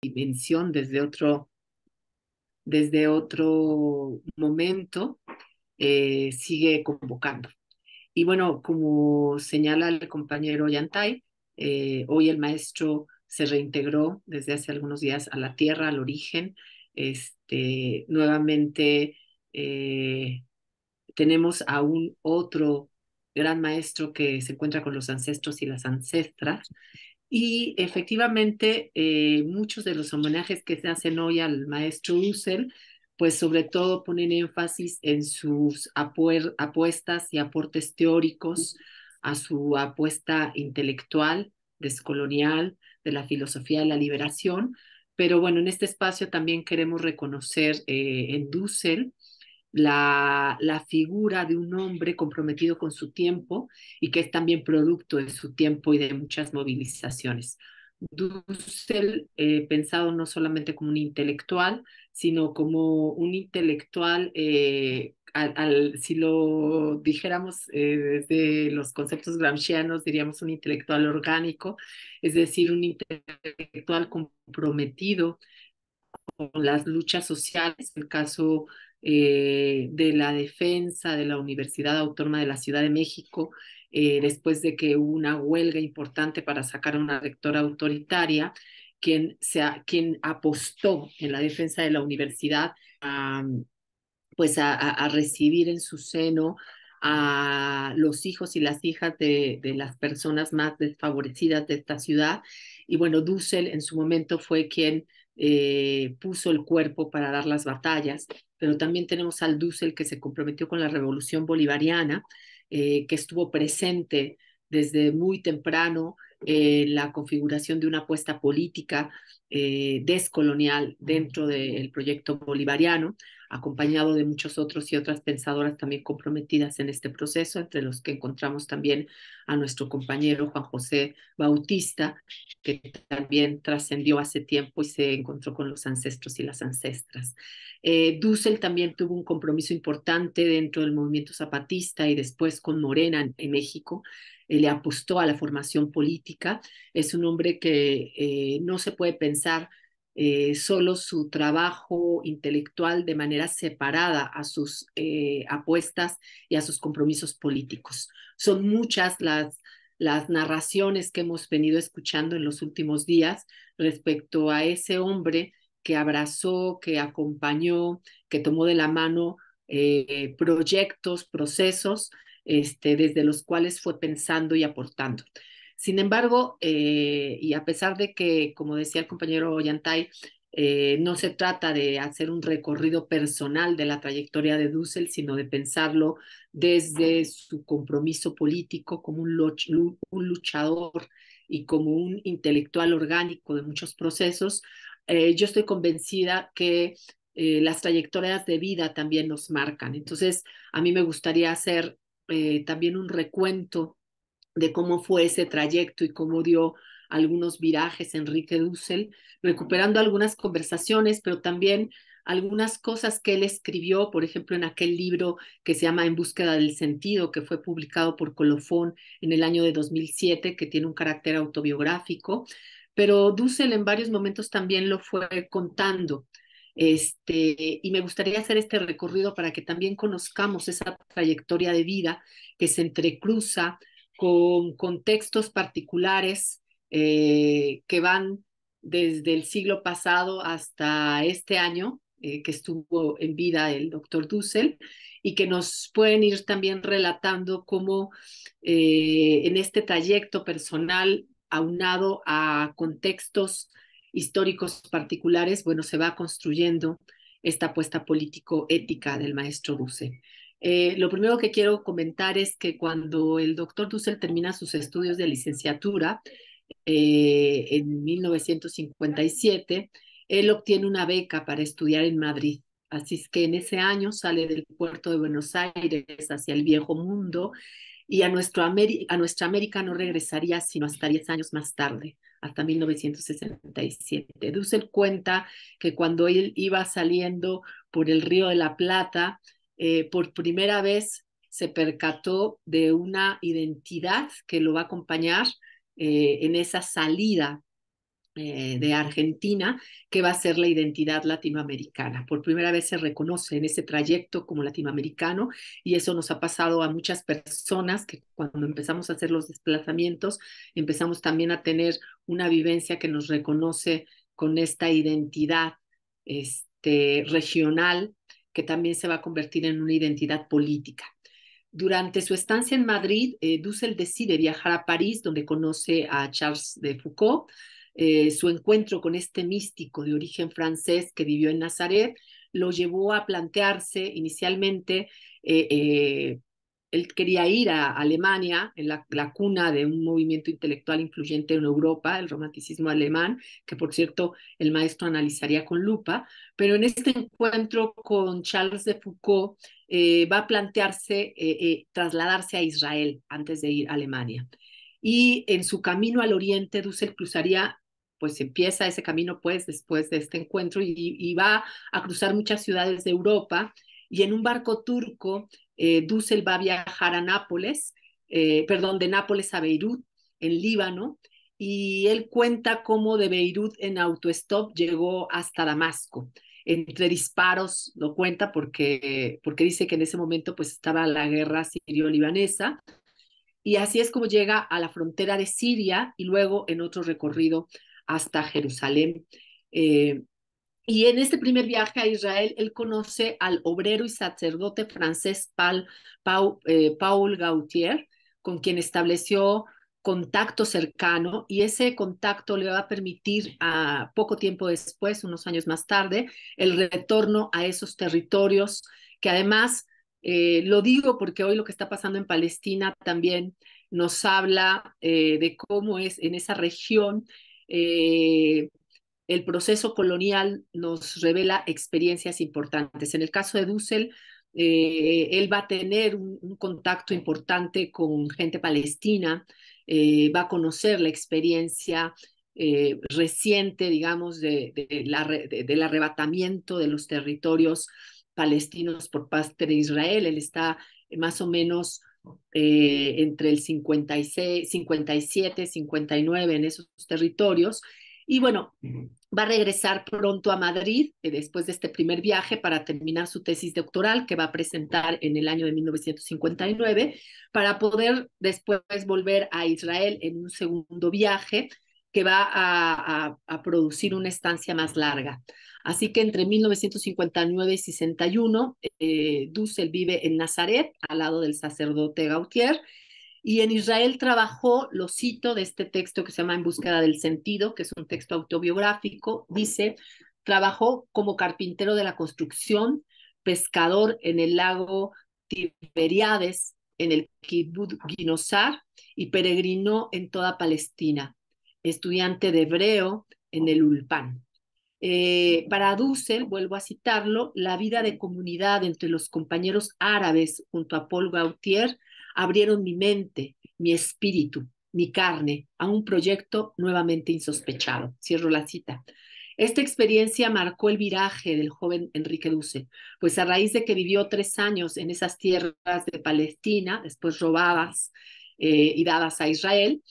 dimensión, desde otro momento, sigue convocando. Y bueno, como señala el compañero Yantay, hoy el maestro se reintegró desde hace algunos días a la tierra, al origen. Nuevamente tenemos a un otro gran maestro que se encuentra con los ancestros y las ancestras. Y efectivamente, muchos de los homenajes que se hacen hoy al maestro Dussel, pues sobre todo ponen énfasis en sus apuestas y aportes teóricos, a su apuesta intelectual, descolonial, de la filosofía de la liberación. Pero bueno, en este espacio también queremos reconocer en Dussel la figura de un hombre comprometido con su tiempo y que es también producto de su tiempo y de muchas movilizaciones. Dussel, pensado no solamente como un intelectual, sino como un intelectual, si lo dijéramos desde los conceptos gramscianos, diríamos un intelectual orgánico, es decir, un intelectual comprometido con las luchas sociales, el caso de la defensa de la Universidad Autónoma de la Ciudad de México, después de que hubo una huelga importante para sacar a una rectora autoritaria, quien apostó en la defensa de la universidad, pues a recibir en su seno a los hijos y las hijas de las personas más desfavorecidas de esta ciudad. Y bueno, Dussel en su momento fue quien puso el cuerpo para dar las batallas, pero también tenemos al Dussel que se comprometió con la revolución bolivariana, que estuvo presente desde muy temprano la configuración de una apuesta política descolonial dentro del proyecto bolivariano, acompañado de muchos otros y otras pensadoras también comprometidas en este proceso, entre los que encontramos también a nuestro compañero Juan José Bautista, que también trascendió hace tiempo y se encontró con los ancestros y las ancestras. Dussel también tuvo un compromiso importante dentro del movimiento zapatista y después con Morena en México. Le apostó a la formación política. Es un hombre que no se puede pensar solo su trabajo intelectual de manera separada a sus apuestas y a sus compromisos políticos. Son muchas las narraciones que hemos venido escuchando en los últimos días respecto a ese hombre que abrazó, que acompañó, que tomó de la mano proyectos, procesos, desde los cuales fue pensando y aportando. Sin embargo, y a pesar de que, como decía el compañero Ollantay, no se trata de hacer un recorrido personal de la trayectoria de Dussel, sino de pensarlo desde su compromiso político como un luchador y como un intelectual orgánico de muchos procesos. Yo estoy convencida que las trayectorias de vida también nos marcan. Entonces, a mí me gustaría hacer también un recuento de cómo fue ese trayecto y cómo dio algunos virajes Enrique Dussel, recuperando algunas conversaciones, pero también algunas cosas que él escribió, por ejemplo, en aquel libro que se llama En búsqueda del sentido, que fue publicado por Colofón en el año de 2007, que tiene un carácter autobiográfico, pero Dussel en varios momentos también lo fue contando. Y me gustaría hacer este recorrido para que también conozcamos esa trayectoria de vida que se entrecruza con contextos particulares que van desde el siglo pasado hasta este año, que estuvo en vida el doctor Dussel, y que nos pueden ir también relatando cómo en este trayecto personal, aunado a contextos históricos particulares, bueno, se va construyendo esta apuesta político-ética del maestro Dussel. Lo primero que quiero comentar es que cuando el doctor Dussel termina sus estudios de licenciatura en 1957, él obtiene una beca para estudiar en Madrid. Así es que en ese año sale del puerto de Buenos Aires hacia el viejo mundo y a nuestra América no regresaría sino hasta 10 años más tarde, hasta 1967. Dussel cuenta que cuando él iba saliendo por el Río de la Plata, por primera vez se percató de una identidad que lo va a acompañar en esa salida de Argentina, que va a ser la identidad latinoamericana. Por primera vez se reconoce en ese trayecto como latinoamericano y eso nos ha pasado a muchas personas que cuando empezamos a hacer los desplazamientos empezamos también a tener una vivencia que nos reconoce con esta identidad regional que también se va a convertir en una identidad política. Durante su estancia en Madrid, Dussel decide viajar a París, donde conoce a Charles de Foucault. Su encuentro con este místico de origen francés que vivió en Nazaret lo llevó a plantearse inicialmente, él quería ir a Alemania, en la cuna de un movimiento intelectual influyente en Europa, el romanticismo alemán, que por cierto el maestro analizaría con lupa, pero en este encuentro con Charles de Foucault va a plantearse trasladarse a Israel antes de ir a Alemania. Y en su camino al oriente, Dussel cruzaría, pues empieza ese camino pues después de este encuentro y va a cruzar muchas ciudades de Europa y en un barco turco Dussel va a viajar a Nápoles, perdón, de Nápoles a Beirut, en Líbano, y él cuenta cómo de Beirut en autostop llegó hasta Damasco. Entre disparos lo cuenta porque dice que en ese momento pues estaba la guerra sirio-libanesa y así es como llega a la frontera de Siria y luego en otro recorrido hasta Jerusalén. Y en este primer viaje a Israel, él conoce al obrero y sacerdote francés Paul Gautier, con quien estableció contacto cercano, y ese contacto le va a permitir a poco tiempo después, unos años más tarde, el retorno a esos territorios que además, lo digo porque hoy lo que está pasando en Palestina también nos habla de cómo es en esa región el proceso colonial nos revela experiencias importantes. En el caso de Dussel, él va a tener un contacto importante con gente palestina, va a conocer la experiencia reciente, digamos, del arrebatamiento de los territorios palestinos por parte de Israel. Él está más o menos entre el 56, 57, 59 en esos territorios. Y bueno, va a regresar pronto a Madrid después de este primer viaje para terminar su tesis doctoral que va a presentar en el año de 1959 para poder después volver a Israel en un segundo viaje que va a producir una estancia más larga. Así que entre 1959 y 61, Dussel vive en Nazaret al lado del sacerdote Gautier y en Israel trabajó, lo cito de este texto que se llama En búsqueda del sentido, que es un texto autobiográfico, dice, trabajó como carpintero de la construcción, pescador en el lago Tiberíades, en el Kibbutz Ginosar, y peregrinó en toda Palestina, estudiante de hebreo en el Ulpan. Para Dussel, vuelvo a citarlo, la vida de comunidad entre los compañeros árabes junto a Paul Gautier abrieron mi mente, mi espíritu, mi carne a un proyecto nuevamente insospechado. Cierro la cita. Esta experiencia marcó el viraje del joven Enrique Dussel, pues a raíz de que vivió 3 años en esas tierras de Palestina, después robadas y dadas a Israel,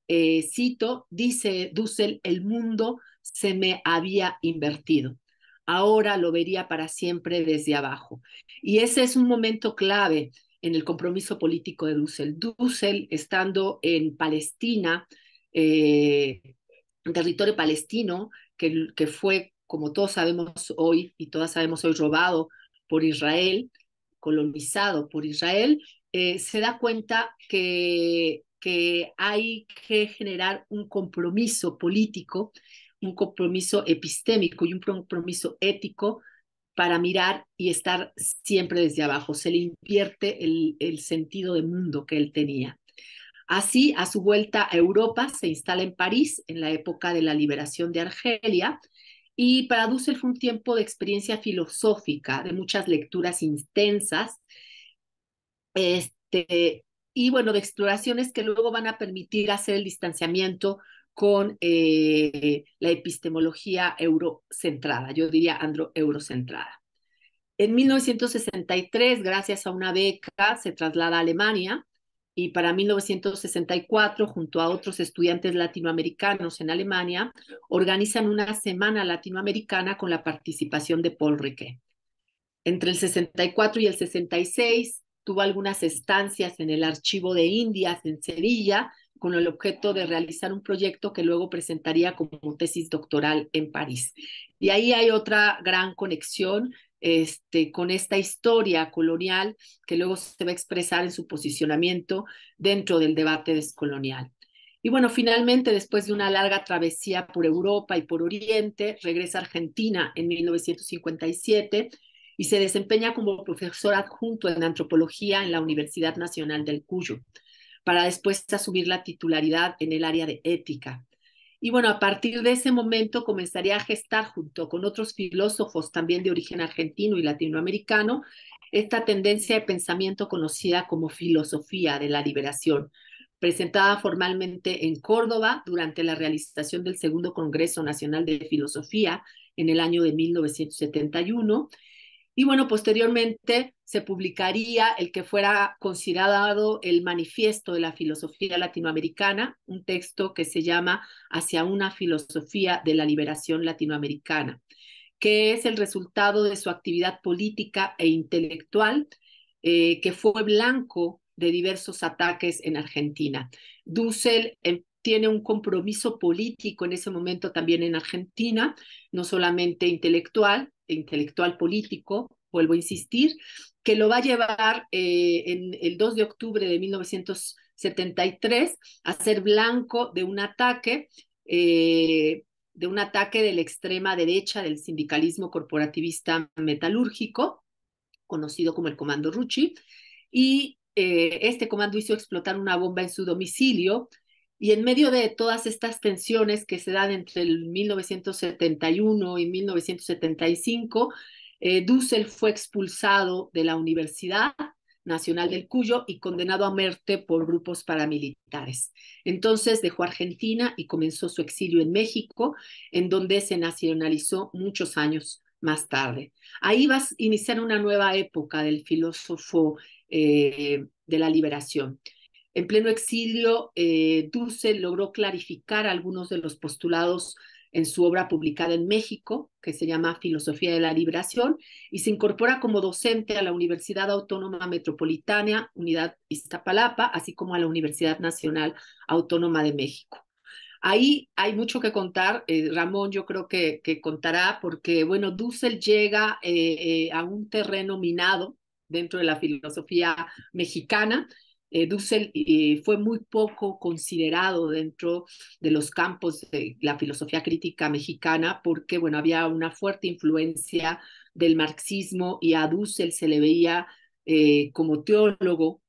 cito, dice Dussel, el mundo se me había invertido. Ahora lo vería para siempre desde abajo. Y ese es un momento clave en el compromiso político de Dussel. Dussel, estando en Palestina, en territorio palestino, que fue, como todos sabemos hoy, y todas sabemos hoy, robado por Israel, colonizado por Israel, se da cuenta que hay que generar un compromiso político, un compromiso epistémico y un compromiso ético para mirar y estar siempre desde abajo. Se le invierte el sentido de mundo que él tenía. Así, a su vuelta a Europa, se instala en París en la época de la liberación de Argelia y para Dussel fue un tiempo de experiencia filosófica, de muchas lecturas intensas, y bueno, de exploraciones que luego van a permitir hacer el distanciamiento con la epistemología eurocentrada, yo diría androeurocentrada. En 1963, gracias a una beca, se traslada a Alemania y para 1964, junto a otros estudiantes latinoamericanos en Alemania, organizan una semana latinoamericana con la participación de Paul Riquet. Entre el 64 y el 66 tuvo algunas estancias en el Archivo de Indias en Sevilla con el objeto de realizar un proyecto que luego presentaría como tesis doctoral en París. Y ahí hay otra gran conexión con esta historia colonial que luego se va a expresar en su posicionamiento dentro del debate descolonial. Y bueno, finalmente, después de una larga travesía por Europa y por Oriente, regresa a Argentina en 1957 y se desempeña como profesor adjunto en antropología en la Universidad Nacional del Cuyo, para después asumir la titularidad en el área de ética. Y bueno, a partir de ese momento comenzaría a gestar, junto con otros filósofos también de origen argentino y latinoamericano, esta tendencia de pensamiento conocida como filosofía de la liberación, presentada formalmente en Córdoba durante la realización del Segundo Congreso Nacional de Filosofía en el año de 1971. Y bueno, posteriormente se publicaría el que fuera considerado el Manifiesto de la Filosofía Latinoamericana, un texto que se llama Hacia una filosofía de la liberación latinoamericana, que es el resultado de su actividad política e intelectual, que fue blanco de diversos ataques en Argentina. Dussel tiene un compromiso político en ese momento también en Argentina, no solamente intelectual político, vuelvo a insistir, que lo va a llevar en el 2 de octubre de 1973 a ser blanco de un ataque de la extrema derecha del sindicalismo corporativista metalúrgico, conocido como el Comando Rucci, y este comando hizo explotar una bomba en su domicilio, y en medio de todas estas tensiones que se dan entre el 1971 y 1975, Dussel fue expulsado de la Universidad Nacional del Cuyo y condenado a muerte por grupos paramilitares. Entonces dejó Argentina y comenzó su exilio en México, en donde se nacionalizó muchos años más tarde. Ahí va a iniciar una nueva época del filósofo de la liberación. En pleno exilio, Dussel logró clarificar algunos de los postulados en su obra publicada en México, que se llama Filosofía de la Liberación, y se incorpora como docente a la Universidad Autónoma Metropolitana, Unidad Iztapalapa, así como a la Universidad Nacional Autónoma de México. Ahí hay mucho que contar, Ramón yo creo que contará, porque bueno, Dussel llega a un terreno minado dentro de la filosofía mexicana. Dussel fue muy poco considerado dentro de los campos de la filosofía crítica mexicana porque, bueno, había una fuerte influencia del marxismo y a Dussel se le veía como teólogo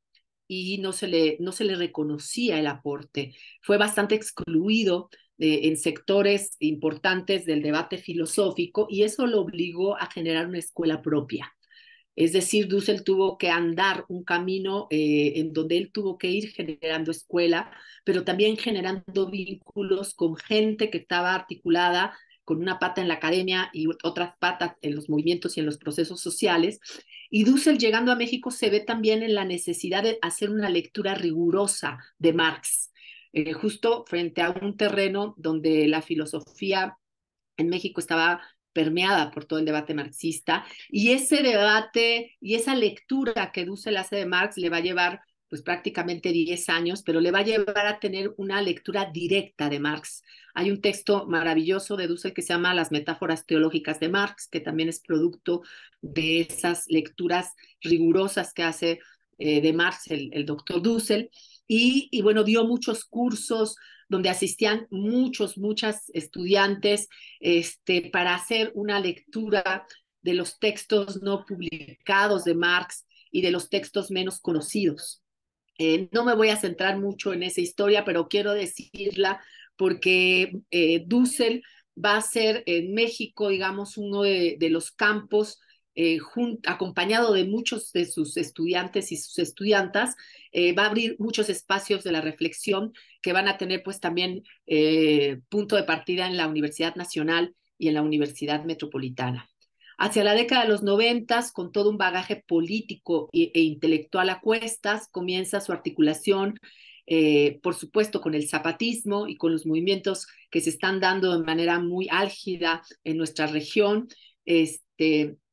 y no se le reconocía el aporte. Fue bastante excluido en sectores importantes del debate filosófico y eso lo obligó a generar una escuela propia. Es decir, Dussel tuvo que andar un camino en donde él tuvo que ir generando escuela, pero también generando vínculos con gente que estaba articulada con una pata en la academia y otras patas en los movimientos y en los procesos sociales. Y Dussel llegando a México se ve también en la necesidad de hacer una lectura rigurosa de Marx, justo frente a un terreno donde la filosofía en México estaba permeada por todo el debate marxista, y ese debate y esa lectura que Dussel hace de Marx le va a llevar pues prácticamente 10 años, pero le va a llevar a tener una lectura directa de Marx. Hay un texto maravilloso de Dussel que se llama Las metáforas teológicas de Marx, que también es producto de esas lecturas rigurosas que hace de Marx el doctor Dussel, y bueno, dio muchos cursos donde asistían muchas estudiantes para hacer una lectura de los textos no publicados de Marx y de los textos menos conocidos. No me voy a centrar mucho en esa historia, pero quiero decirla porque Dussel va a ser en México, digamos, uno de los campos, acompañado de muchos de sus estudiantes y sus estudiantas, va a abrir muchos espacios de la reflexión que van a tener pues también punto de partida en la Universidad Nacional y en la Universidad Metropolitana. Hacia la década de los 90, con todo un bagaje político e intelectual a cuestas, comienza su articulación, por supuesto, con el zapatismo y con los movimientos que se están dando de manera muy álgida en nuestra región,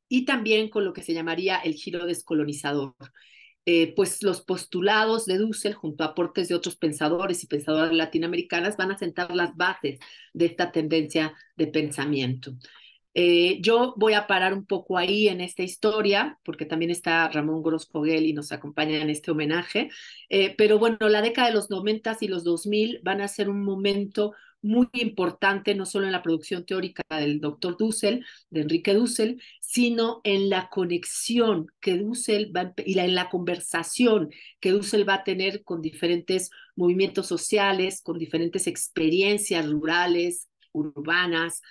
y también con lo que se llamaría el giro descolonizador. Pues los postulados de Dussel, junto a aportes de otros pensadores y pensadoras latinoamericanas, van a sentar las bases de esta tendencia de pensamiento. Yo voy a parar un poco ahí en esta historia, porque también está Ramón Grosfoguel y nos acompaña en este homenaje. Pero bueno, la década de los 90 y los 2000 van a ser un momento muy importante, no solo en la producción teórica del doctor Dussel, de Enrique Dussel, sino en la conexión que Dussel va y en la conversación que Dussel va a tener con diferentes movimientos sociales, con diferentes experiencias rurales, urbanas,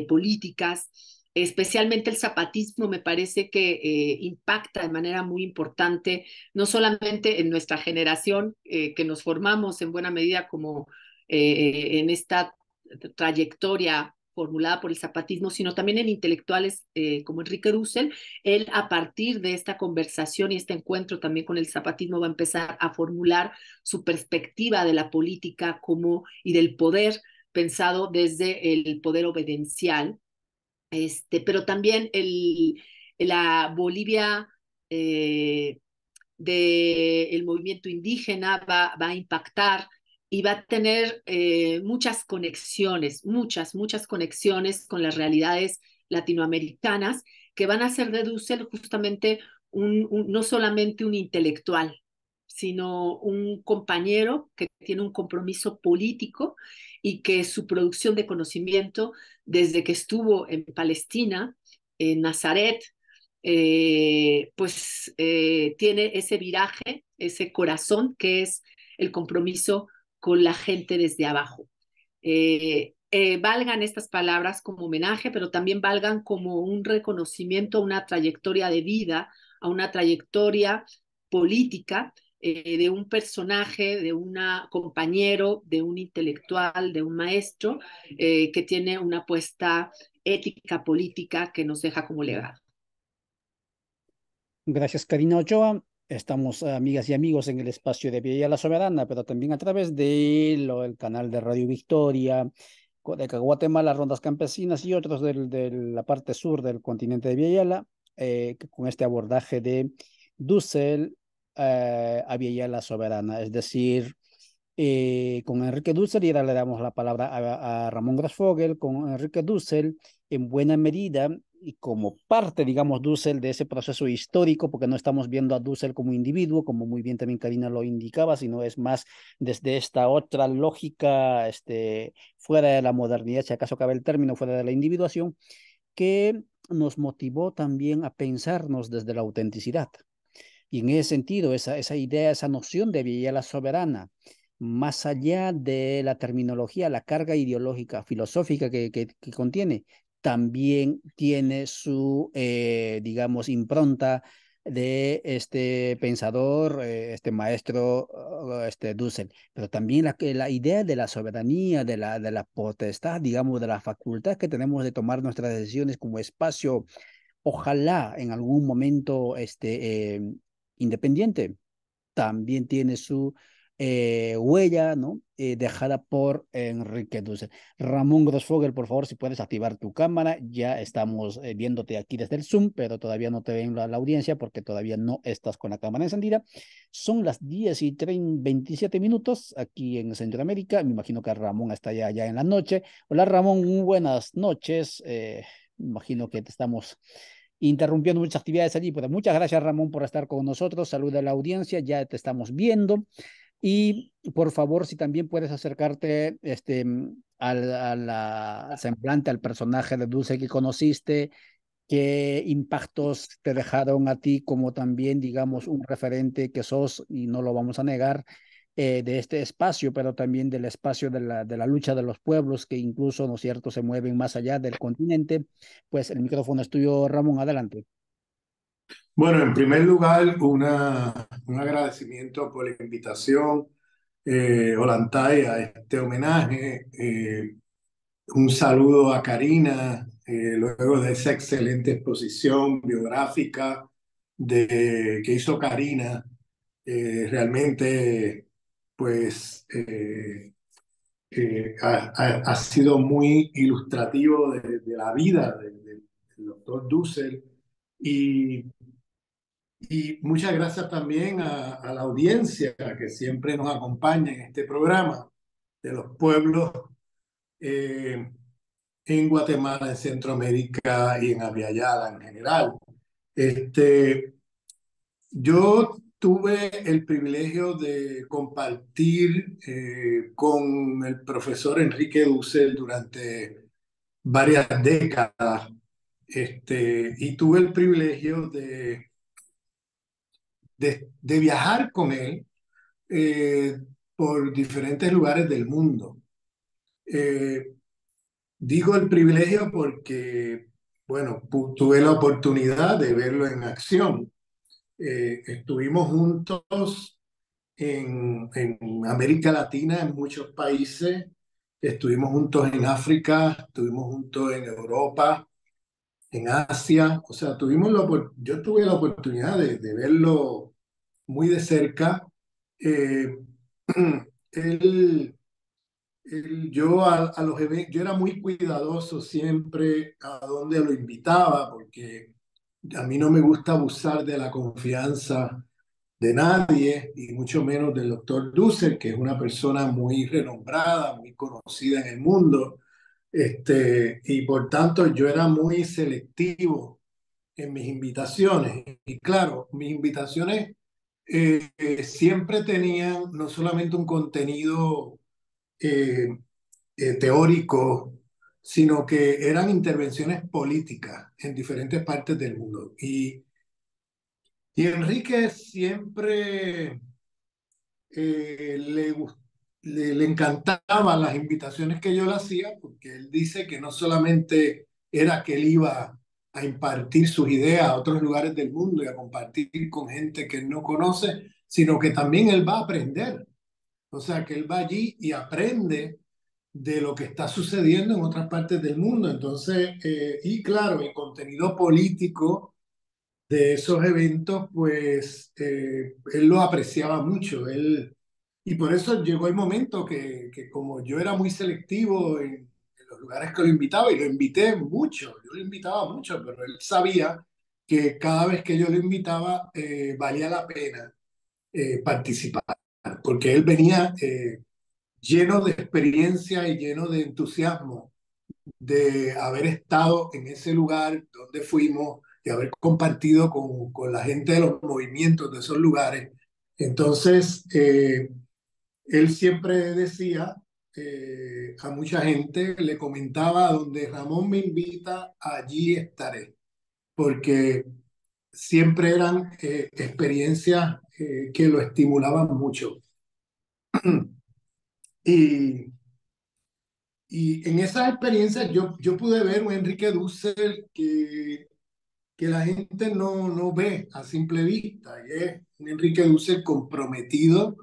políticas. Especialmente el zapatismo me parece que impacta de manera muy importante, no solamente en nuestra generación, que nos formamos en buena medida como en esta trayectoria formulada por el zapatismo, sino también en intelectuales como Enrique Dussel. Él, a partir de esta conversación y este encuentro también con el zapatismo, va a empezar a formular su perspectiva de la política como, y del poder pensado desde el poder obediencial, pero también la Bolivia del movimiento indígena va a impactar y va a tener muchas conexiones, muchas conexiones con las realidades latinoamericanas que van a hacer de Dussel justamente no solamente un intelectual, sino un compañero que tiene un compromiso político y que su producción de conocimiento desde que estuvo en Palestina, en Nazaret, tiene ese viraje, ese corazón que es el compromiso con la gente desde abajo. Valgan estas palabras como homenaje, pero también valgan como un reconocimiento a una trayectoria de vida, a una trayectoria política de un personaje, de un compañero, de un intelectual, de un maestro que tiene una apuesta ética política que nos deja como legado. Gracias, Karina Ochoa. Estamos, amigas y amigos, en el espacio de Villa La Soberana, pero también a través de el canal de Radio Victoria, de Guatemala, Rondas Campesinas y otros de la parte sur del continente de Villayala, con este abordaje de Dussel a Villayala Soberana, es decir, con Enrique Dussel, y ahora le damos la palabra a Ramón Grasfogel, con Enrique Dussel, en buena medida, y como parte, digamos, Dussel de ese proceso histórico, porque no estamos viendo a Dussel como individuo, como muy bien también Karina lo indicaba, sino es más desde esta otra lógica, fuera de la modernidad, si acaso cabe el término, fuera de la individuación, que nos motivó también a pensarnos desde la autenticidad. Y en ese sentido, esa idea, esa noción de Villela soberana, más allá de la terminología, la carga ideológica, filosófica que contiene, también tiene su, digamos, impronta de este pensador, este maestro, Dussel, pero también la idea de la soberanía, de la potestad, digamos, de la facultad que tenemos de tomar nuestras decisiones como espacio, ojalá en algún momento independiente, también tiene su huella, ¿no? Dejada por Enrique Dussel. Ramón Grosfogel, por favor, si puedes activar tu cámara. Ya estamos viéndote aquí desde el Zoom, pero todavía no te ven la audiencia porque todavía no estás con la cámara encendida. Son las 10:27 minutos aquí en Centroamérica. Me imagino que Ramón está ya en la noche. Hola, Ramón, muy buenas noches. Me imagino que te estamos interrumpiendo muchas actividades allí, pero muchas gracias, Ramón, por estar con nosotros. Saluda a la audiencia, ya te estamos viendo. Y por favor, si también puedes acercarte al semblante, al personaje de Dulce que conociste, qué impactos te dejaron a ti como también, digamos, un referente que sos, y no lo vamos a negar, de este espacio, pero también del espacio de la lucha de los pueblos que incluso, ¿no es cierto?, se mueven más allá del continente. Pues el micrófono es tuyo, Ramón, adelante. Bueno, en primer lugar, un agradecimiento por la invitación, Olantay, a este homenaje. Un saludo a Karina luego de esa excelente exposición biográfica que hizo Karina, realmente pues ha sido muy ilustrativo de la vida del doctor Dussel. Y, y muchas gracias también a la audiencia que siempre nos acompaña en este programa de los pueblos eh, en Guatemala, en Centroamérica y en Abya en general. Este, yo tuve el privilegio de compartir con el profesor Enrique Dussel durante varias décadas, y tuve el privilegio de viajar con él eh, por diferentes lugares del mundo. Eh, Digo el privilegio porque, bueno, tuve la oportunidad de verlo en acción. Estuvimos juntos en América Latina, en muchos países. Estuvimos juntos en África, estuvimos juntos en Europa, en Asia. O sea, yo tuve la oportunidad de verlo muy de cerca. Eh, él yo era muy cuidadoso siempre a dónde lo invitaba, porque a mí no me gusta abusar de la confianza de nadie, y mucho menos del doctor Dussel, que es una persona muy renombrada, muy conocida en el mundo. Y por tanto yo era muy selectivo en mis invitaciones. Y claro, mis invitaciones siempre tenían no solamente un contenido eh, teóricos, sino que eran intervenciones políticas en diferentes partes del mundo. Y Enrique siempre le encantaban las invitaciones que yo le hacía, porque él dice que no solamente era que él iba a impartir sus ideas a otros lugares del mundo y a compartir con gente que él no conoce, sino que también él va a aprender. O sea, que él va allí y aprende de lo que está sucediendo en otras partes del mundo. Entonces, y claro, el contenido político de esos eventos, pues él lo apreciaba mucho. Y por eso llegó el momento que como yo era muy selectivo en los lugares que lo invitaba, y lo invité mucho, yo lo invitaba mucho, pero él sabía que cada vez que yo lo invitaba valía la pena participar, porque él venía lleno de experiencia y lleno de entusiasmo de haber estado en ese lugar donde fuimos y haber compartido con la gente de los movimientos de esos lugares. Entonces, él siempre decía a mucha gente, le comentaba: donde Ramón me invita, allí estaré, porque siempre eran experiencias que lo estimulaban mucho. Y Y en esas experiencias yo pude ver un Enrique Dussel que la gente no ve a simple vista. Y es un Enrique Dussel comprometido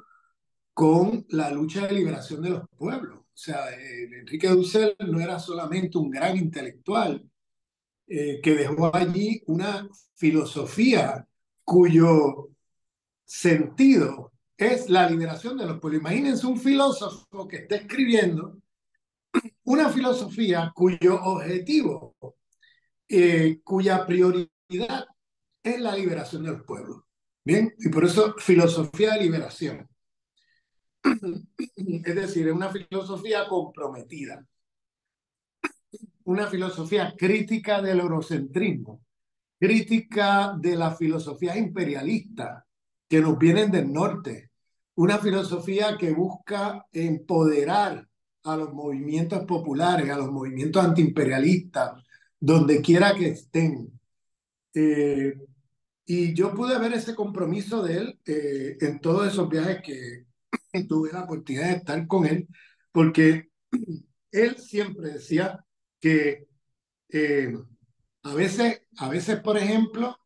con la lucha de liberación de los pueblos. O sea, Enrique Dussel no era solamente un gran intelectual que dejó allí una filosofía cuyo sentido es la liberación de los pueblos. Imagínense un filósofo que está escribiendo una filosofía cuyo objetivo, cuya prioridad es la liberación de los pueblos. Bien, y por eso filosofía de liberación. Es decir, es una filosofía comprometida, una filosofía crítica del eurocentrismo, crítica de las filosofías imperialistas que nos vienen del norte, una filosofía que busca empoderar a los movimientos populares, a los movimientos antiimperialistas, donde quiera que estén. Eh, y yo pude ver ese compromiso de él en todos esos viajes que tuve la oportunidad de estar con él, porque él siempre decía que eh, a veces, por ejemplo,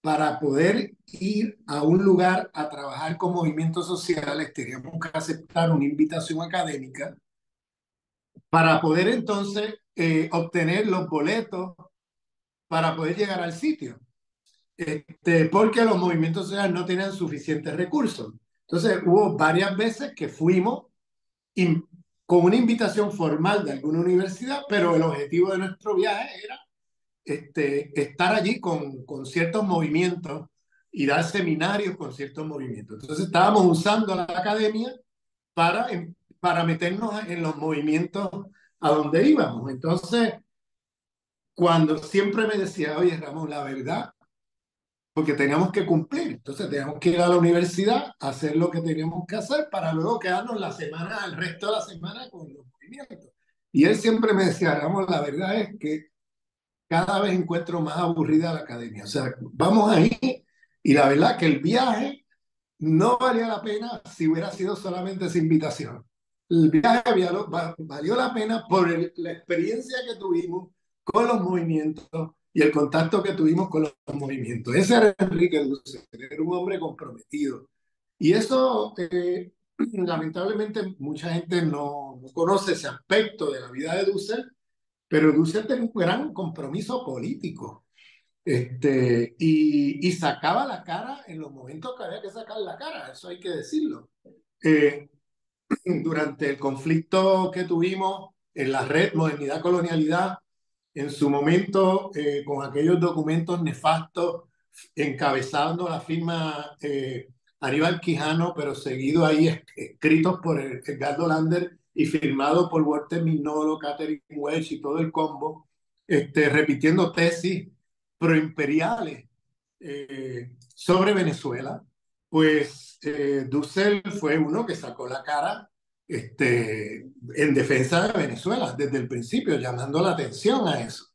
para poder ir a un lugar a trabajar con movimientos sociales, teníamos que aceptar una invitación académica, para poder entonces obtener los boletos para poder llegar al sitio, porque los movimientos sociales no tenían suficientes recursos. Entonces hubo varias veces que fuimos con una invitación formal de alguna universidad, pero el objetivo de nuestro viaje era estar allí con ciertos movimientos y dar seminarios con ciertos movimientos. Entonces estábamos usando la academia para, para meternos en los movimientos a donde íbamos. Entonces, cuando siempre me decía, oye Ramón, la verdad, porque teníamos que cumplir, entonces teníamos que ir a la universidad, hacer lo que teníamos que hacer para luego quedarnos la semana, el resto de la semana con los movimientos. Y él siempre me decía, Ramón, la verdad es que cada vez encuentro más aburrida la academia. O sea, vamos ahí y la verdad que el viaje no valía la pena si hubiera sido solamente esa invitación. El viaje valió la pena por la experiencia que tuvimos con los movimientos y el contacto que tuvimos con los movimientos. Ese era Enrique Dussel, era un hombre comprometido. Y eso, lamentablemente, mucha gente no conoce ese aspecto de la vida de Dussel, pero Dussel tenía un gran compromiso político, y sacaba la cara en los momentos que había que sacar la cara, eso hay que decirlo. Eh, Durante el conflicto que tuvimos en la red Modernidad Colonialidad, en su momento, con aquellos documentos nefastos, encabezando la firma Aníbal Quijano, pero seguido ahí escritos por Edgardo Lander y firmado por Walter Mignolo, Catherine Welch y todo el combo, repitiendo tesis proimperiales sobre Venezuela. Pues Dussel fue uno que sacó la cara en defensa de Venezuela desde el principio, llamando la atención a eso.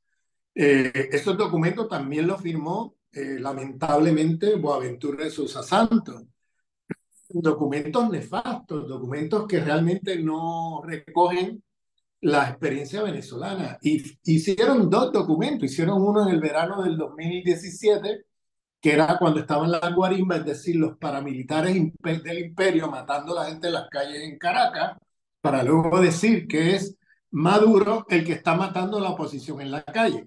Esos documentos también los firmó, lamentablemente, Boaventura de Sousa Santos. Documentos nefastos, documentos que realmente no recogen la experiencia venezolana. Y hicieron dos documentos, hicieron uno en el verano del 2017, que era cuando estaban las guarimbas, es decir, los paramilitares del imperio matando a la gente en las calles en Caracas, para luego decir que es Maduro el que está matando a la oposición en la calle.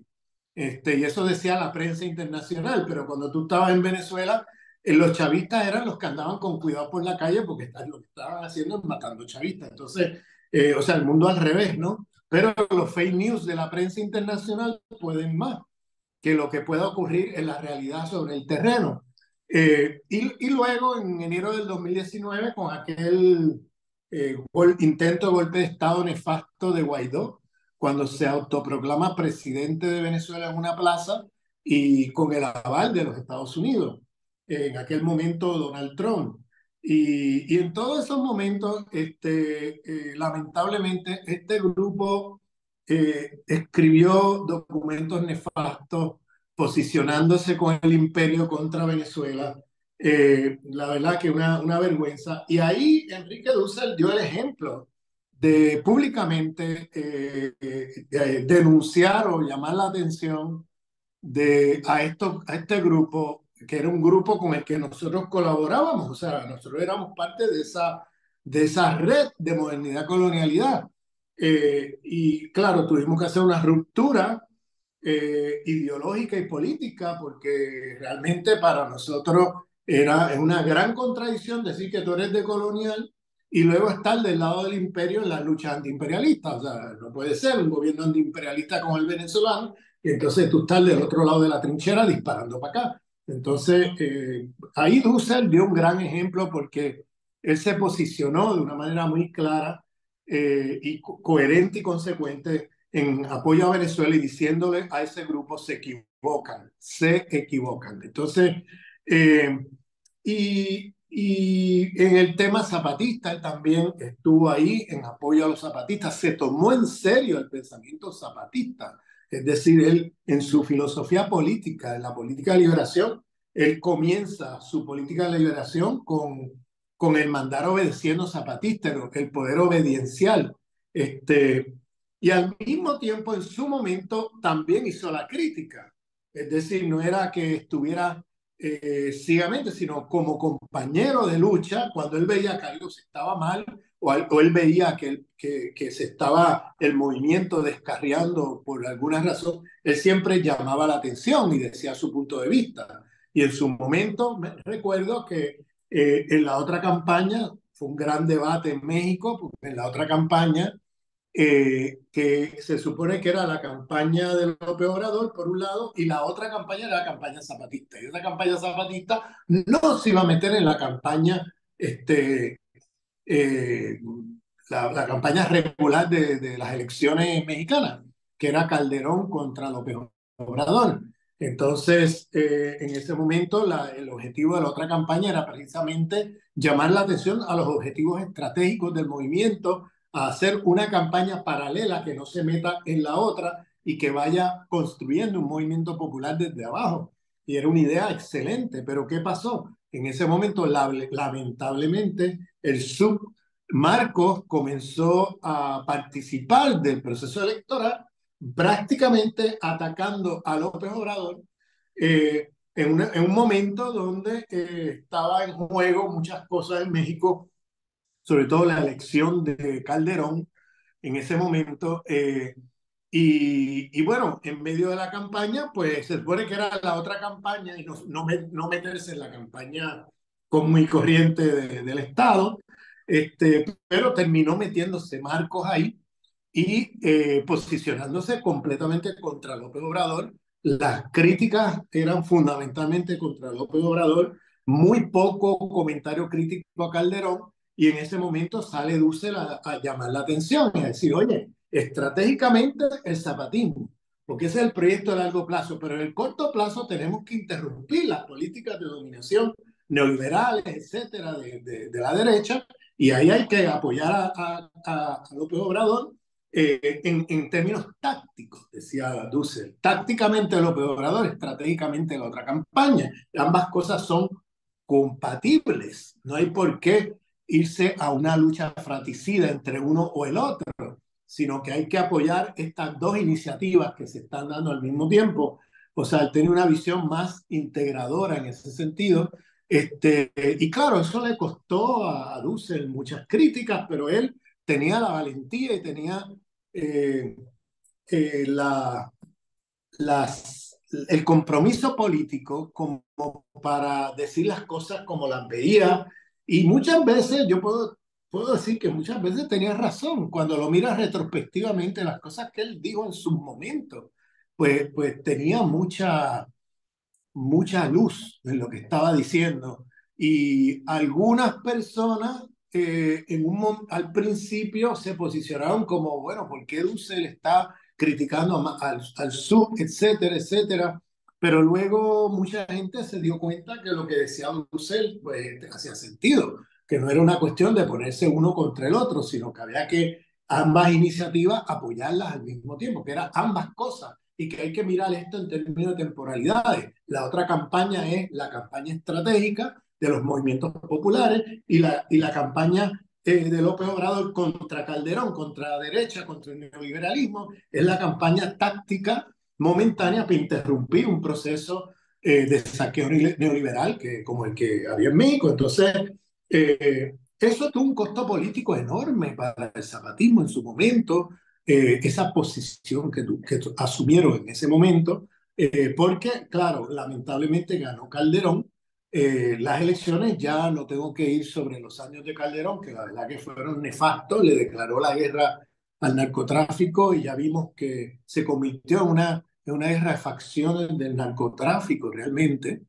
Y eso decía la prensa internacional, pero cuando tú estabas en Venezuela, los chavistas eran los que andaban con cuidado por la calle porque lo que estaban haciendo es matando chavistas. Entonces, o sea, el mundo al revés, ¿no? Pero los fake news de la prensa internacional pueden más que lo que pueda ocurrir en la realidad sobre el terreno. Y luego, en enero del 2019, con aquel intento de golpe de Estado nefasto de Guaidó, cuando se autoproclama presidente de Venezuela en una plaza y con el aval de los Estados Unidos, en aquel momento Donald Trump. Y en todos esos momentos, lamentablemente, este grupo escribió documentos nefastos posicionándose con el imperio contra Venezuela. La verdad que una vergüenza. Y ahí Enrique Dussel dio el ejemplo de públicamente denunciar o llamar la atención a este grupo, que era un grupo con el que nosotros colaborábamos, o sea, nosotros éramos parte de esa red de modernidad colonialidad. Y claro, tuvimos que hacer una ruptura ideológica y política, porque realmente para nosotros es una gran contradicción decir que tú eres de colonial y luego estar del lado del imperio en la lucha antiimperialista. O sea, no puede ser un gobierno antiimperialista como el venezolano y entonces tú estás del otro lado de la trinchera disparando para acá. Entonces, ahí Dussel dio un gran ejemplo porque él se posicionó de una manera muy clara y coherente y consecuente en apoyo a Venezuela y diciéndole a ese grupo se equivocan, se equivocan. Entonces, y en el tema zapatista, él también estuvo ahí en apoyo a los zapatistas, se tomó en serio el pensamiento zapatista, es decir, él en su filosofía política, en la política de liberación, él comienza su política de liberación con el mandar obedeciendo zapatista, el poder obediencial. Y al mismo tiempo, en su momento, también hizo la crítica. Es decir, no era que estuviera ciegamente, sino como compañero de lucha, cuando él veía que algo estaba mal o él veía que se estaba el movimiento descarriando por alguna razón, él siempre llamaba la atención y decía su punto de vista. Y en su momento, me recuerdo que en la otra campaña, fue un gran debate en México, porque en la otra campaña, que se supone que era la campaña de López Obrador, por un lado, y la otra campaña era la campaña zapatista. Y esa campaña zapatista no se iba a meter en la campaña, eh, la campaña regular de las elecciones mexicanas, que era Calderón contra López Obrador. Entonces, en ese momento, el objetivo de la otra campaña era precisamente llamar la atención a los objetivos estratégicos del movimiento, a hacer una campaña paralela que no se meta en la otra y que vaya construyendo un movimiento popular desde abajo. Y era una idea excelente, pero ¿qué pasó? En ese momento, lamentablemente, el sub Marcos comenzó a participar del proceso electoral prácticamente atacando a López Obrador en un momento donde estaba en juego muchas cosas en México, sobre todo la elección de Calderón en ese momento. Y bueno, en medio de la campaña, pues se supone que era la otra campaña y no meterse en la campaña común y corriente del Estado, pero terminó metiéndose Marcos ahí y posicionándose completamente contra López Obrador. Las críticas eran fundamentalmente contra López Obrador, muy poco comentario crítico a Calderón, y en ese momento sale Dussel a llamar la atención y a decir, oye, estratégicamente el zapatismo, porque ese es el proyecto a largo plazo, pero en el corto plazo tenemos que interrumpir las políticas de dominación neoliberales, etcétera, de la derecha, y ahí hay que apoyar a López Obrador en términos tácticos, decía Dussel. Tácticamente López Obrador, estratégicamente la otra campaña. Ambas cosas son compatibles. No hay por qué irse a una lucha fratricida entre uno o el otro, sino que hay que apoyar estas dos iniciativas que se están dando al mismo tiempo. O sea, tener una visión más integradora en ese sentido. Y claro, eso le costó a Dussel muchas críticas, pero él tenía la valentía y tenía eh, la, el compromiso político como para decir las cosas como las veía. Y muchas veces, puedo decir que muchas veces tenía razón. Cuando lo miras retrospectivamente, las cosas que él dijo en sus momentos, pues tenía mucha luz en lo que estaba diciendo. Y algunas personas al principio se posicionaron como, bueno, ¿por qué Dussel está criticando al sur, etcétera, etcétera? Pero luego mucha gente se dio cuenta que lo que decía Dussel pues hacía sentido, que no era una cuestión de ponerse uno contra el otro, sino que había que ambas iniciativas apoyarlas al mismo tiempo, que eran ambas cosas y que hay que mirar esto en términos de temporalidades. La otra campaña es la campaña estratégica de los movimientos populares y la campaña de López Obrador contra Calderón, contra la derecha, contra el neoliberalismo, es la campaña táctica momentánea para interrumpir un proceso de saqueo neoliberal como el que había en México. Entonces, eso tuvo un costo político enorme para el zapatismo en su momento, esa posición que asumieron en ese momento, porque, claro, lamentablemente ganó Calderón. Las elecciones, ya no tengo que ir sobre los años de Calderón, que la verdad que fueron nefastos, le declaró la guerra al narcotráfico y ya vimos que se convirtió en una guerra de facciones del narcotráfico realmente.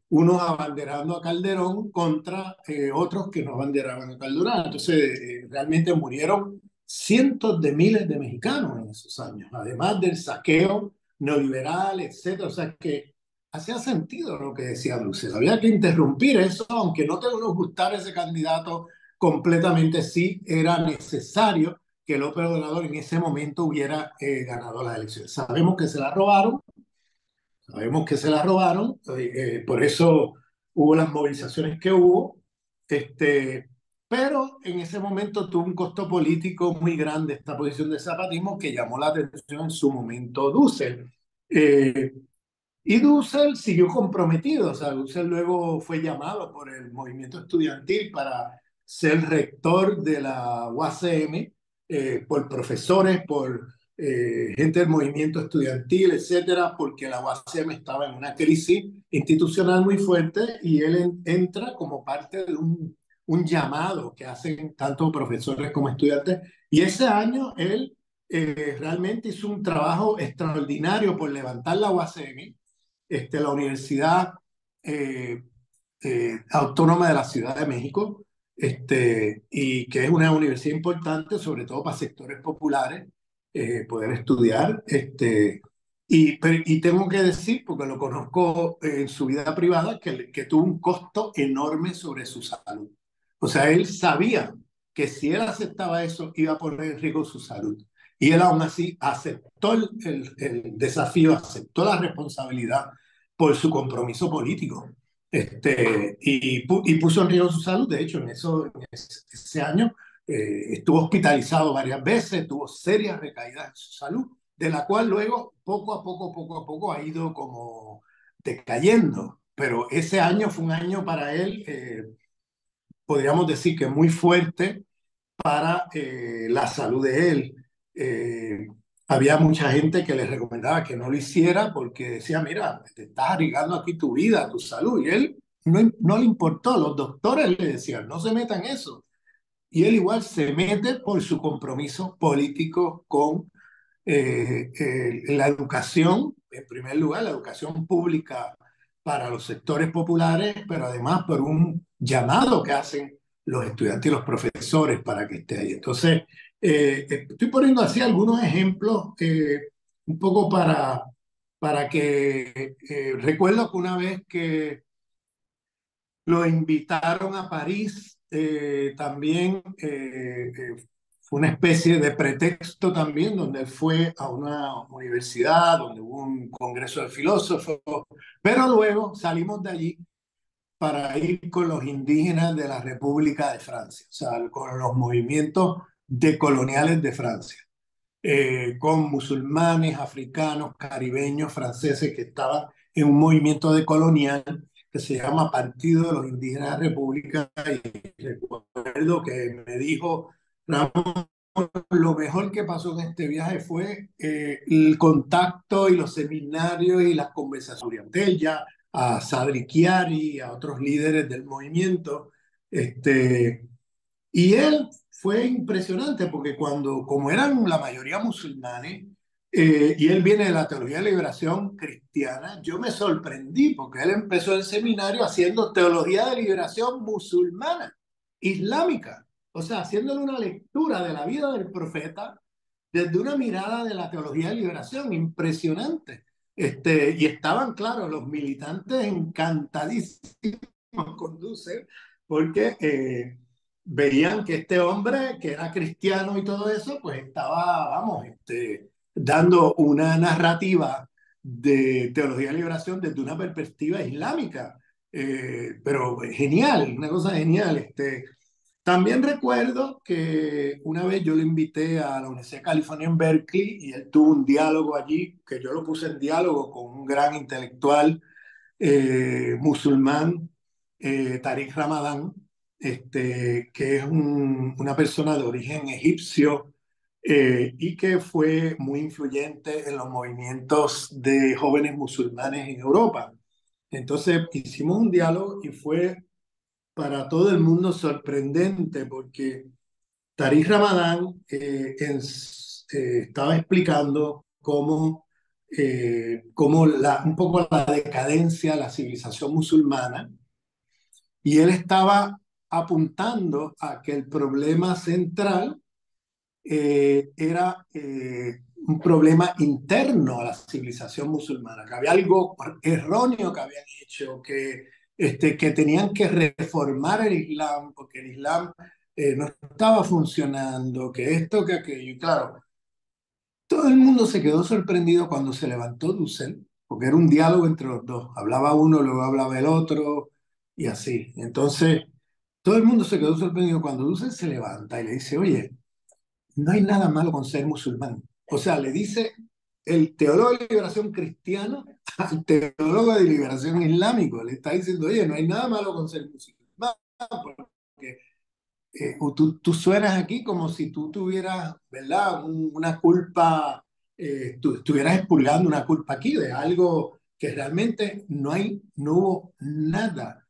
Unos abanderando a Calderón contra otros que no abanderaban a Calderón. Entonces, realmente murieron cientos de miles de mexicanos en esos años, además del saqueo neoliberal, etcétera. O sea que hacía sentido lo que decía Dussel. Había que interrumpir eso, aunque no te nos gustara ese candidato completamente, sí era necesario que López Obrador en ese momento hubiera ganado las elecciones. Sabemos que se la robaron, por eso hubo las movilizaciones que hubo, pero en ese momento tuvo un costo político muy grande esta posición de zapatismo que llamó la atención en su momento Dussel. Y Dussel siguió comprometido, o sea, Dussel luego fue llamado por el movimiento estudiantil para ser rector de la UACM, por profesores, por gente del movimiento estudiantil, etcétera, porque la UACM estaba en una crisis institucional muy fuerte y él entra como parte de un llamado que hacen tanto profesores como estudiantes. Y ese año él realmente hizo un trabajo extraordinario por levantar la UACM, la Universidad eh, Autónoma de la Ciudad de México, y que es una universidad importante, sobre todo para sectores populares, poder estudiar. Y tengo que decir, porque lo conozco en su vida privada, que tuvo un costo enorme sobre su salud. O sea, él sabía que si él aceptaba eso, iba a poner en riesgo su salud. Y él aún así aceptó el desafío, aceptó la responsabilidad por su compromiso político. Y puso en riesgo su salud. De hecho, ese año estuvo hospitalizado varias veces, tuvo serias recaídas en su salud, de la cual luego, poco a poco, ha ido como decayendo. Pero ese año fue un año para él, podríamos decir que muy fuerte para la salud de él. Eh, Había mucha gente que le recomendaba que no lo hiciera porque decía, mira, te estás arriesgando aquí tu vida, tu salud. Y él no le importó, los doctores le decían, no se metan en eso. Y él igual se mete por su compromiso político con la educación, en primer lugar, la educación pública para los sectores populares, pero además por un llamado que hacen los estudiantes y los profesores para que esté ahí. Entonces, estoy poniendo así algunos ejemplos, un poco para que recuerdo que una vez que lo invitaron a París, también fue una especie de pretexto también, donde él fue a una universidad, donde hubo un congreso de filósofos, pero luego salimos de allí para ir con los indígenas de la República de Francia, o sea, con los movimientos decoloniales de Francia, con musulmanes, africanos, caribeños, franceses que estaban en un movimiento decolonial que se llama Partido de los Indígenas de la República. Y recuerdo que me dijo, Ramón, lo mejor que pasó en este viaje fue el contacto y los seminarios y las conversaciones de ella, a Sadri Chiari, a otros líderes del movimiento. Y él fue impresionante porque como eran la mayoría musulmanes, y él viene de la teología de liberación cristiana, yo me sorprendí porque él empezó el seminario haciendo teología de liberación musulmana, islámica, o sea, haciéndole una lectura de la vida del profeta desde una mirada de la teología de liberación, impresionante. Y estaban, claro, los militantes encantadísimos con Dussel, porque veían que este hombre, que era cristiano y todo eso, pues estaba, vamos, dando una narrativa de teología de liberación desde una perspectiva islámica. Pero genial, una cosa genial. También recuerdo que una vez yo lo invité a la Universidad de California en Berkeley y él tuvo un diálogo allí, que yo lo puse en diálogo con un gran intelectual musulmán, Tariq Ramadán, que es una persona de origen egipcio, y que fue muy influyente en los movimientos de jóvenes musulmanes en Europa. Entonces hicimos un diálogo y fue para todo el mundo sorprendente porque Tariq Ramadán estaba explicando cómo un poco la decadencia de la civilización musulmana, y él estaba apuntando a que el problema central era un problema interno a la civilización musulmana, que había algo erróneo que habían hecho, que tenían que reformar el Islam, porque el Islam no estaba funcionando, que esto, que aquello. Y claro, todo el mundo se quedó sorprendido cuando se levantó Dussel, porque era un diálogo entre los dos. Hablaba uno, luego hablaba el otro, y así. Entonces, todo el mundo se quedó sorprendido cuando Dussel se levanta y le dice, oye, no hay nada malo con ser musulmán. O sea, le dice el teólogo de liberación cristiano al teólogo de liberación islámico. Le está diciendo, oye, no hay nada malo con ser musulmán, porque tú suenas aquí como si tú tuvieras, ¿verdad? Una culpa, tú estuvieras expurgando una culpa aquí de algo que realmente no hubo nada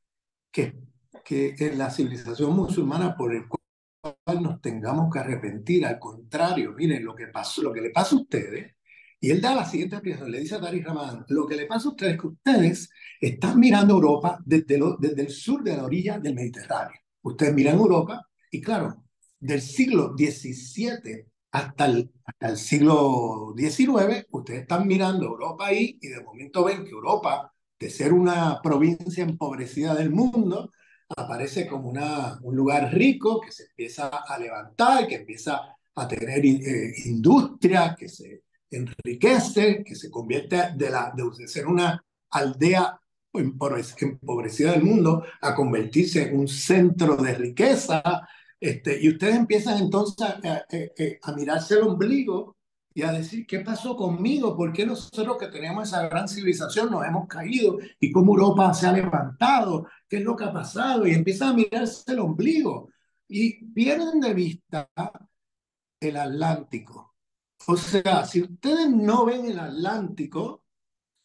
que, que en la civilización musulmana por el cual nos tengamos que arrepentir. Al contrario, miren lo que pasó, lo que le pasa a ustedes. Y él da la siguiente explicación, le dice a Tariq Ramadan, lo que le pasa a ustedes es que ustedes están mirando Europa desde el sur de la orilla del Mediterráneo. Ustedes miran Europa y claro, del siglo XVII hasta el siglo XIX, ustedes están mirando Europa ahí y de momento ven que Europa, de ser una provincia empobrecida del mundo, aparece como un lugar rico que se empieza a levantar, que empieza a tener industria, que se enriquece, que se convierte de ser una aldea empobrecida del mundo a convertirse en un centro de riqueza. Y ustedes empiezan entonces a mirarse el ombligo y a decir, ¿qué pasó conmigo? ¿Por qué nosotros que tenemos esa gran civilización nos hemos caído? ¿Y cómo Europa se ha levantado? ¿Qué es lo que ha pasado? Y empiezan a mirarse el ombligo y pierden de vista el Atlántico. O sea, si ustedes no ven el Atlántico,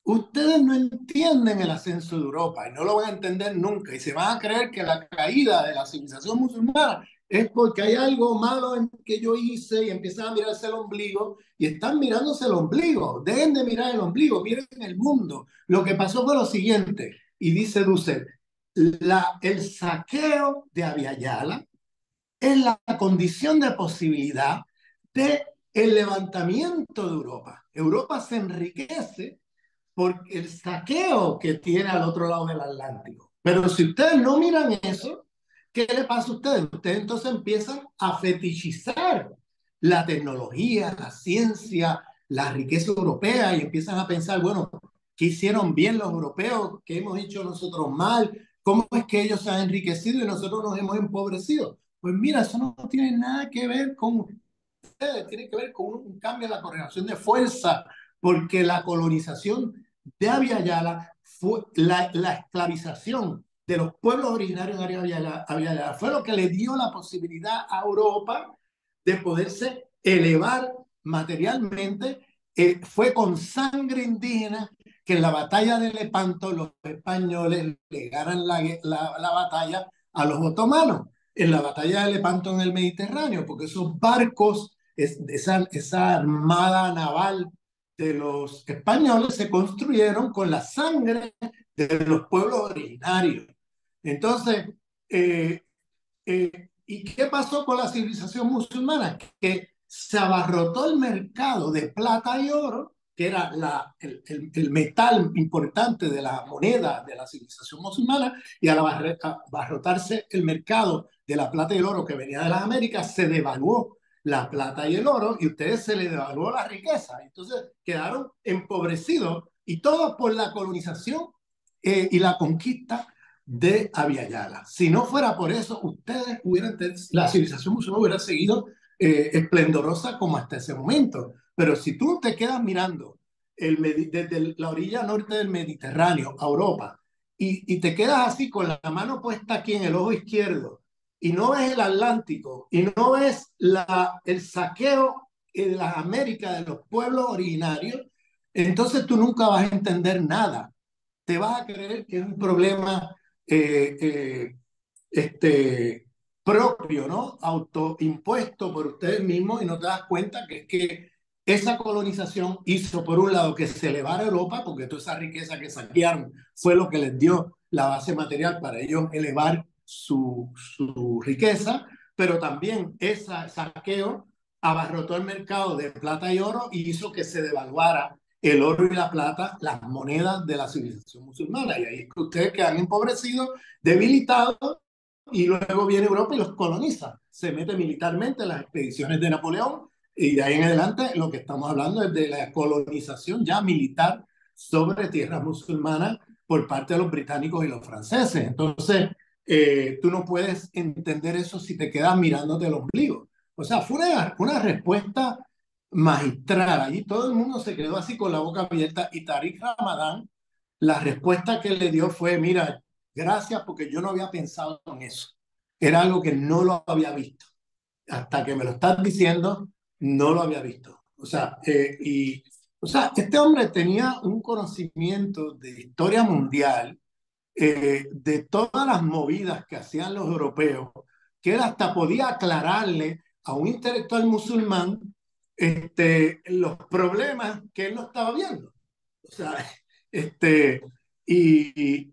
ustedes no entienden el ascenso de Europa y no lo van a entender nunca y se van a creer que la caída de la civilización musulmana es porque hay algo malo que yo hice y empiezan a mirarse el ombligo y están mirándose el ombligo. Dejen de mirar el ombligo, miren el mundo. Lo que pasó fue lo siguiente, y dice Dussel, el saqueo de Abiyala es la condición de posibilidad de el levantamiento de Europa. Europa se enriquece por el saqueo que tiene al otro lado del Atlántico. Pero si ustedes no miran eso, ¿qué le pasa a ustedes? Ustedes entonces empiezan a fetichizar la tecnología, la ciencia, la riqueza europea y empiezan a pensar, bueno, ¿qué hicieron bien los europeos? ¿Qué hemos hecho nosotros mal? ¿Cómo es que ellos se han enriquecido y nosotros nos hemos empobrecido? Pues mira, eso no tiene nada que ver con ustedes, tiene que ver con un cambio en la correlación de fuerza, porque la colonización de Abya fue la esclavización de los pueblos originarios de Abya fue lo que le dio la posibilidad a Europa de poderse elevar materialmente. Fue con sangre indígena que en la batalla de Lepanto los españoles le ganan la batalla a los otomanos en la batalla de Lepanto en el Mediterráneo, porque esos barcos, esa armada naval de los españoles se construyeron con la sangre de los pueblos originarios. Entonces, ¿y qué pasó con la civilización musulmana? Que se abarrotó el mercado de plata y oro, que era el metal importante de la moneda de la civilización musulmana, y al abarrotarse el mercado de la plata y el oro que venía de las Américas, se devaluó la plata y el oro y a ustedes se les devaluó la riqueza. Entonces quedaron empobrecidos y todo por la colonización y la conquista de Abiyala. Si no fuera por eso, la civilización musulmana hubiera seguido esplendorosa como hasta ese momento. Pero si tú te quedas mirando desde la orilla norte del Mediterráneo a Europa y te quedas así con la mano puesta aquí en el ojo izquierdo y no ves el Atlántico y no ves el saqueo en las Américas de los pueblos originarios, entonces tú nunca vas a entender nada. Te vas a creer que es un problema eh, eh, este, propio, ¿no? Autoimpuesto por ustedes mismos y no te das cuenta que es que esa colonización hizo, por un lado, que se elevara Europa, porque toda esa riqueza que saquearon fue lo que les dio la base material para ellos elevar su riqueza, pero también ese saqueo abarrotó el mercado de plata y oro y hizo que se devaluara el oro y la plata, las monedas de la civilización musulmana. Y ahí es que ustedes quedan empobrecidos, debilitados, y luego viene Europa y los coloniza. Se mete militarmente en las expediciones de Napoleón y de ahí en adelante lo que estamos hablando es de la colonización ya militar sobre tierras musulmanas por parte de los británicos y los franceses. Entonces, tú no puedes entender eso si te quedas mirándote el ombligo. O sea, fue una respuesta magistral. Allí todo el mundo se quedó así con la boca abierta y Tariq Ramadan, la respuesta que le dio fue, mira, gracias porque yo no había pensado en eso. era algo que no lo había visto. Hasta que me lo estás diciendo, no lo había visto. O sea, este hombre tenía un conocimiento de historia mundial, de todas las movidas que hacían los europeos, que él hasta podía aclararle a un intelectual musulmán los problemas que él no estaba viendo. O sea, este, y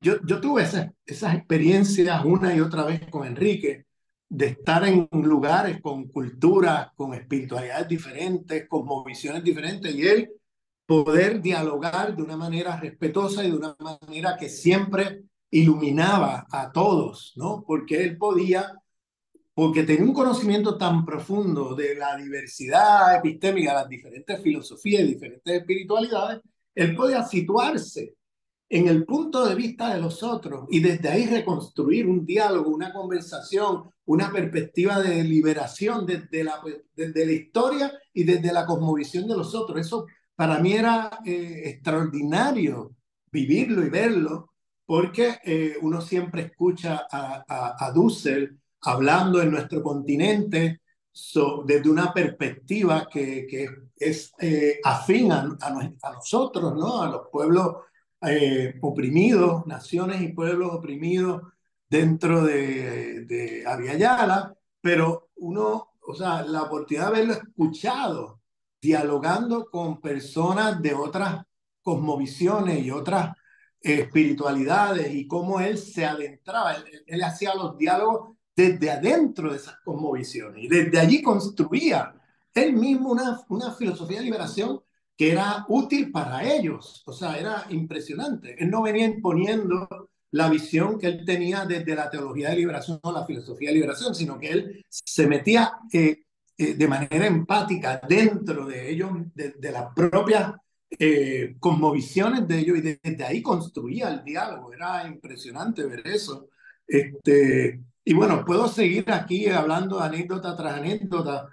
yo tuve esas experiencias una y otra vez con Enrique, de estar en lugares con culturas, con espiritualidades diferentes, con visiones diferentes, y él poder dialogar de una manera respetuosa y de una manera que siempre iluminaba a todos, ¿no? Porque él podía, porque tenía un conocimiento tan profundo de la diversidad epistémica, las diferentes filosofías y diferentes espiritualidades, él podía situarse en el punto de vista de los otros y desde ahí reconstruir un diálogo, una conversación, una perspectiva de liberación desde la historia y desde la cosmovisión de los otros. Eso para mí era extraordinario vivirlo y verlo, porque uno siempre escucha a Dussel hablando en nuestro continente desde una perspectiva que es afín a nosotros, ¿no? A los pueblos oprimidos, naciones y pueblos oprimidos dentro de Abya, pero uno, o sea, la oportunidad de haberlo escuchado, dialogando con personas de otras cosmovisiones y otras espiritualidades y cómo él se adentraba, él hacía los diálogos desde adentro de esas cosmovisiones y desde allí construía él mismo una filosofía de liberación que era útil para ellos. O sea, era impresionante. Él no venía imponiendo la visión que él tenía desde la teología de liberación o la filosofía de liberación, sino que él se metía de manera empática dentro de ellos, de las propias cosmovisiones de ellos, y desde ahí construía el diálogo. Era impresionante ver eso. Y bueno, puedo seguir aquí hablando anécdota tras anécdota,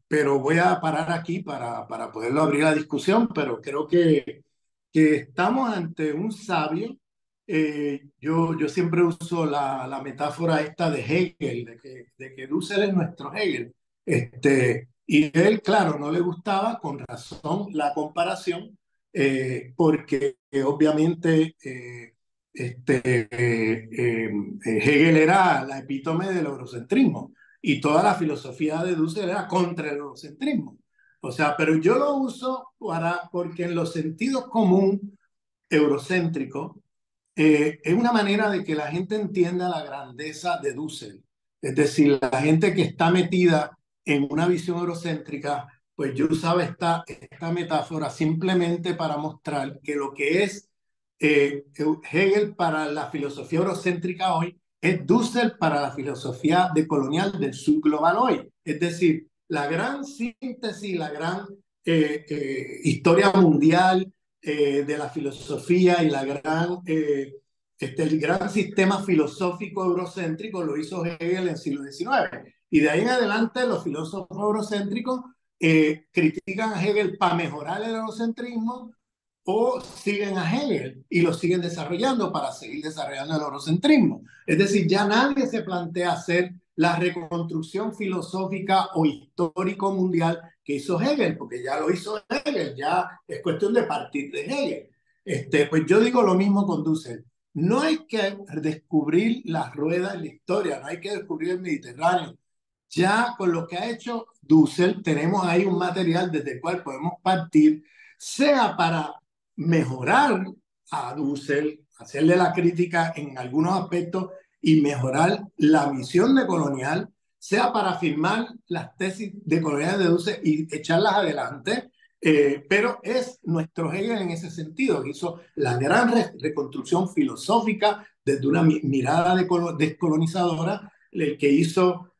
pero voy a parar aquí para poderlo abrir la discusión, pero creo que estamos ante un sabio. Yo siempre uso la metáfora esta de Hegel, de que Husserl es nuestro Hegel. Y él, claro, no le gustaba, con razón, la comparación, porque obviamente Hegel era la epítome del eurocentrismo y toda la filosofía de Dussel era contra el eurocentrismo. O sea, pero yo lo uso porque en los sentidos común eurocéntrico es una manera de que la gente entienda la grandeza de Dussel. Es decir, la gente que está metida en una visión eurocéntrica, pues yo usaba esta metáfora simplemente para mostrar que lo que es Hegel para la filosofía eurocéntrica hoy es Dussel para la filosofía decolonial del subglobal hoy. Es decir, la gran síntesis, la gran historia mundial de la filosofía y el gran sistema filosófico eurocéntrico lo hizo Hegel en el siglo XIX. Y de ahí en adelante los filósofos eurocéntricos critican a Hegel para mejorar el eurocentrismo o siguen a Hegel y lo siguen desarrollando para seguir desarrollando el eurocentrismo. Es decir, ya nadie se plantea hacer la reconstrucción filosófica o histórico mundial que hizo Hegel, porque ya lo hizo Hegel, ya es cuestión de partir de Hegel. Pues yo digo lo mismo con Dussel. No hay que descubrir las ruedas en la historia, no hay que descubrir el Mediterráneo. Ya con lo que ha hecho Dussel tenemos ahí un material desde el cual podemos partir, sea para mejorar a Dussel, hacerle la crítica en algunos aspectos y mejorar la visión de colonial, sea para afirmar las tesis de colonial de Dussel y echarlas adelante, pero es nuestro Hegel en ese sentido, que hizo la gran reconstrucción filosófica desde una mirada descolonizadora, el que hizo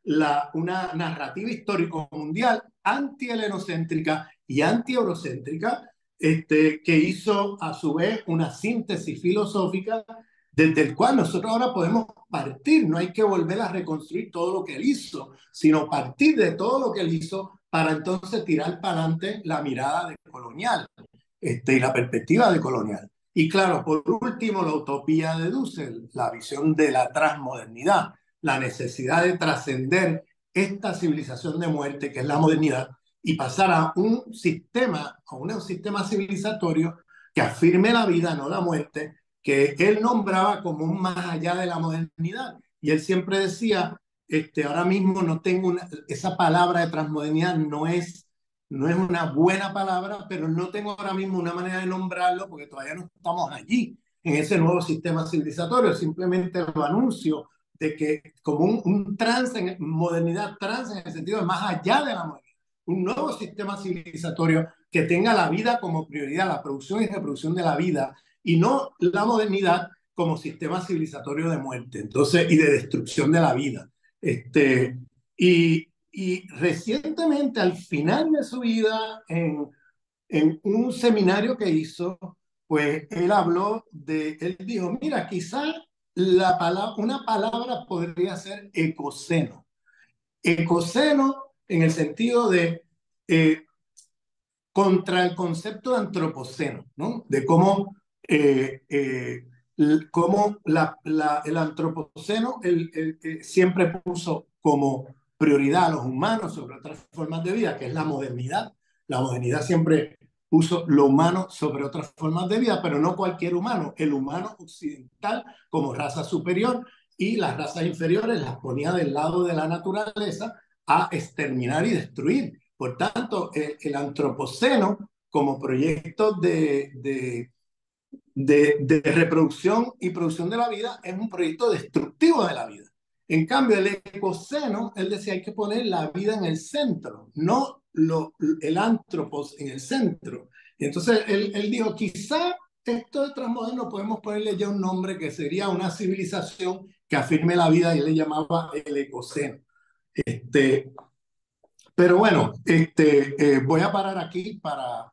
una narrativa histórico mundial anti-helenocéntrica y anti-eurocéntrica, que hizo a su vez una síntesis filosófica desde el cual nosotros ahora podemos partir. No hay que volver a reconstruir todo lo que él hizo, sino partir de todo lo que él hizo para entonces tirar para adelante la mirada de colonial y la perspectiva de colonial. Y claro, por último, la utopía de Dussel, la visión de la transmodernidad, la necesidad de trascender esta civilización de muerte que es la modernidad y pasar a un sistema civilizatorio que afirme la vida, no la muerte, que él nombraba como un más allá de la modernidad. Y él siempre decía, ahora mismo no tengo esa palabra de transmodernidad no es una buena palabra, pero no tengo ahora mismo una manera de nombrarlo porque todavía no estamos allí, en ese nuevo sistema civilizatorio. Simplemente lo anuncio de que como un trance, modernidad trans en el sentido de más allá de la modernidad, un nuevo sistema civilizatorio que tenga la vida como prioridad, la producción y reproducción de la vida, y no la modernidad como sistema civilizatorio de muerte, entonces, y de destrucción de la vida. Y recientemente, al final de su vida, en un seminario que hizo, pues él dijo, mira, quizá una palabra podría ser ecoceno. Ecoceno en el sentido de eh, contra el concepto de antropoceno, ¿no? De cómo el antropoceno siempre puso como prioridad a los humanos sobre otras formas de vida, que es la modernidad. La modernidad siempre puso lo humano sobre otras formas de vida, pero no cualquier humano, el humano occidental como raza superior, y las razas inferiores las ponía del lado de la naturaleza a exterminar y destruir. Por tanto, el antropoceno como proyecto de reproducción y producción de la vida es un proyecto destructivo de la vida. En cambio, el ecoceno, él decía, hay que poner la vida en el centro, no el antropos en el centro. Y entonces él dijo, quizá esto de transmoderno podemos ponerle ya un nombre que sería una civilización que afirme la vida, y él le llamaba el ecoceno. Pero bueno, voy a parar aquí para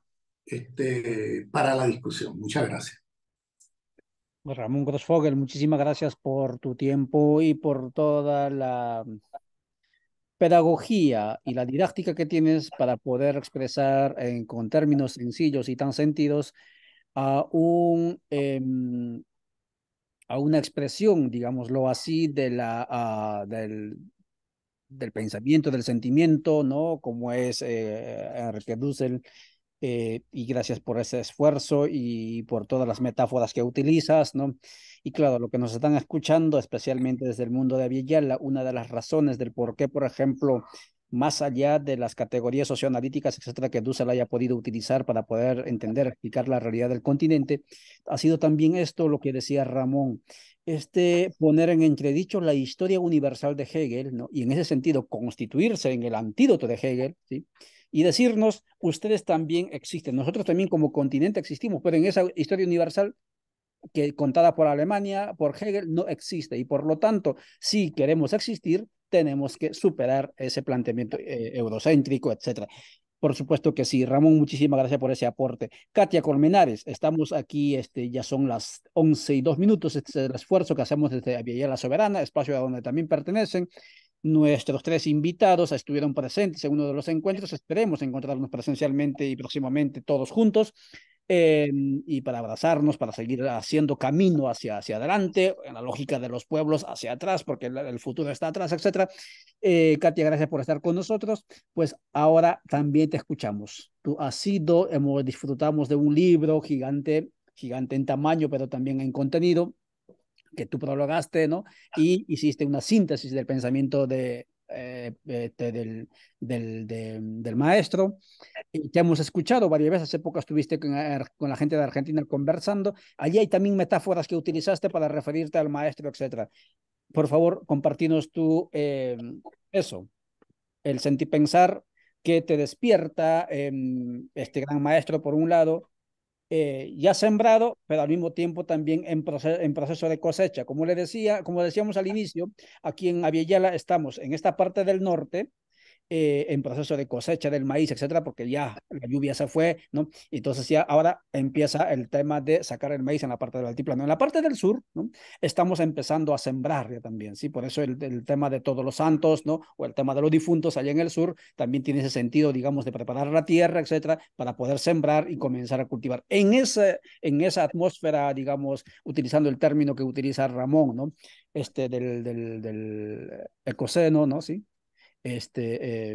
la discusión. Muchas gracias. Ramón Grossfogel, muchísimas gracias por tu tiempo y por toda la pedagogía y la didáctica que tienes para poder expresar con términos sencillos y tan sentidos a a una expresión, digámoslo así, del pensamiento, del sentimiento, ¿no? Como es Enrique Dussel. Y gracias por ese esfuerzo y por todas las metáforas que utilizas, ¿no? Y claro, lo que nos están escuchando, especialmente desde el mundo de Abiyala, una de las razones del por qué, por ejemplo, más allá de las categorías socioanalíticas, etcétera, que Dussel haya podido utilizar para poder entender, explicar la realidad del continente, ha sido también esto lo que decía Ramón, poner en entredicho la historia universal de Hegel, ¿no? Y en ese sentido, constituirse en el antídoto de Hegel, ¿sí? Y decirnos, ustedes también existen, nosotros también como continente existimos, pero en esa historia universal que contada por Alemania, por Hegel, no existe. Y por lo tanto, si queremos existir, tenemos que superar ese planteamiento eurocéntrico, etcétera. Por supuesto que sí. Ramón, muchísimas gracias por ese aporte. Katia Colmenares, estamos aquí, ya son las 11:02. Este es el esfuerzo que hacemos desde Villa La Soberana, espacio a donde también pertenecen. Nuestros tres invitados estuvieron presentes en uno de los encuentros. Esperemos encontrarnos presencialmente y próximamente todos juntos y para abrazarnos, para seguir haciendo camino hacia adelante, en la lógica de los pueblos hacia atrás, porque el futuro está atrás, etcétera. Katia, gracias por estar con nosotros. Pues ahora también te escuchamos. Tú has sido, disfrutamos de un libro gigante, gigante en tamaño, pero también en contenido, que tú prologaste, ¿no? Y hiciste una síntesis del pensamiento del maestro. Y te hemos escuchado varias veces, hace poco estuviste con la gente de Argentina conversando. Allí hay también metáforas que utilizaste para referirte al maestro, etcétera. Por favor, compartinos tú eso, el sentir pensar que te despierta este gran maestro, por un lado, ya sembrado, pero al mismo tiempo también en proceso de cosecha. Como decíamos al inicio, aquí en Aviala estamos en esta parte del norte, en proceso de cosecha del maíz, etcétera, porque ya la lluvia se fue, ¿no? Entonces ya ahora empieza el tema de sacar el maíz en la parte del altiplano. En la parte del sur, ¿no? Estamos empezando a sembrar ya también, ¿sí? Por eso el tema de todos los santos, ¿no? O el tema de los difuntos allá en el sur también tiene ese sentido, digamos, de preparar la tierra, etcétera, para poder sembrar y comenzar a cultivar. En esa atmósfera, digamos, utilizando el término que utiliza Ramón, ¿no? Del ecoceno, ¿no? Sí, este,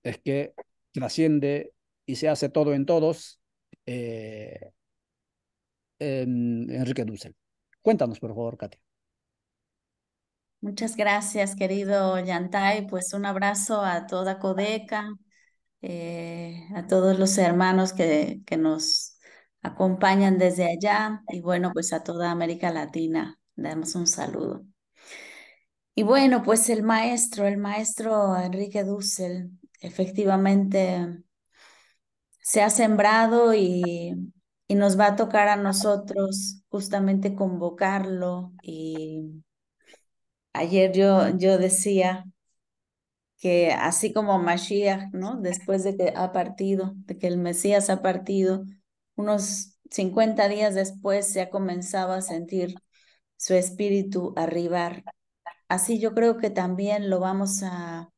es que trasciende y se hace todo en todos, eh, Enrique Dussel. Cuéntanos, por favor, Katia. Muchas gracias, querido Yantay. Pues un abrazo a toda Codeca, a todos los hermanos que nos acompañan desde allá y bueno, pues a toda América Latina. Damos un saludo. Y bueno, pues el maestro Enrique Dussel, efectivamente se ha sembrado y nos va a tocar a nosotros justamente convocarlo. Y ayer yo decía que así como Mashiach, ¿no? Después de que ha partido, de que el Mesías ha partido, unos 50 días después se ha comenzado a sentir su espíritu arribar. Así yo creo que también lo vamos a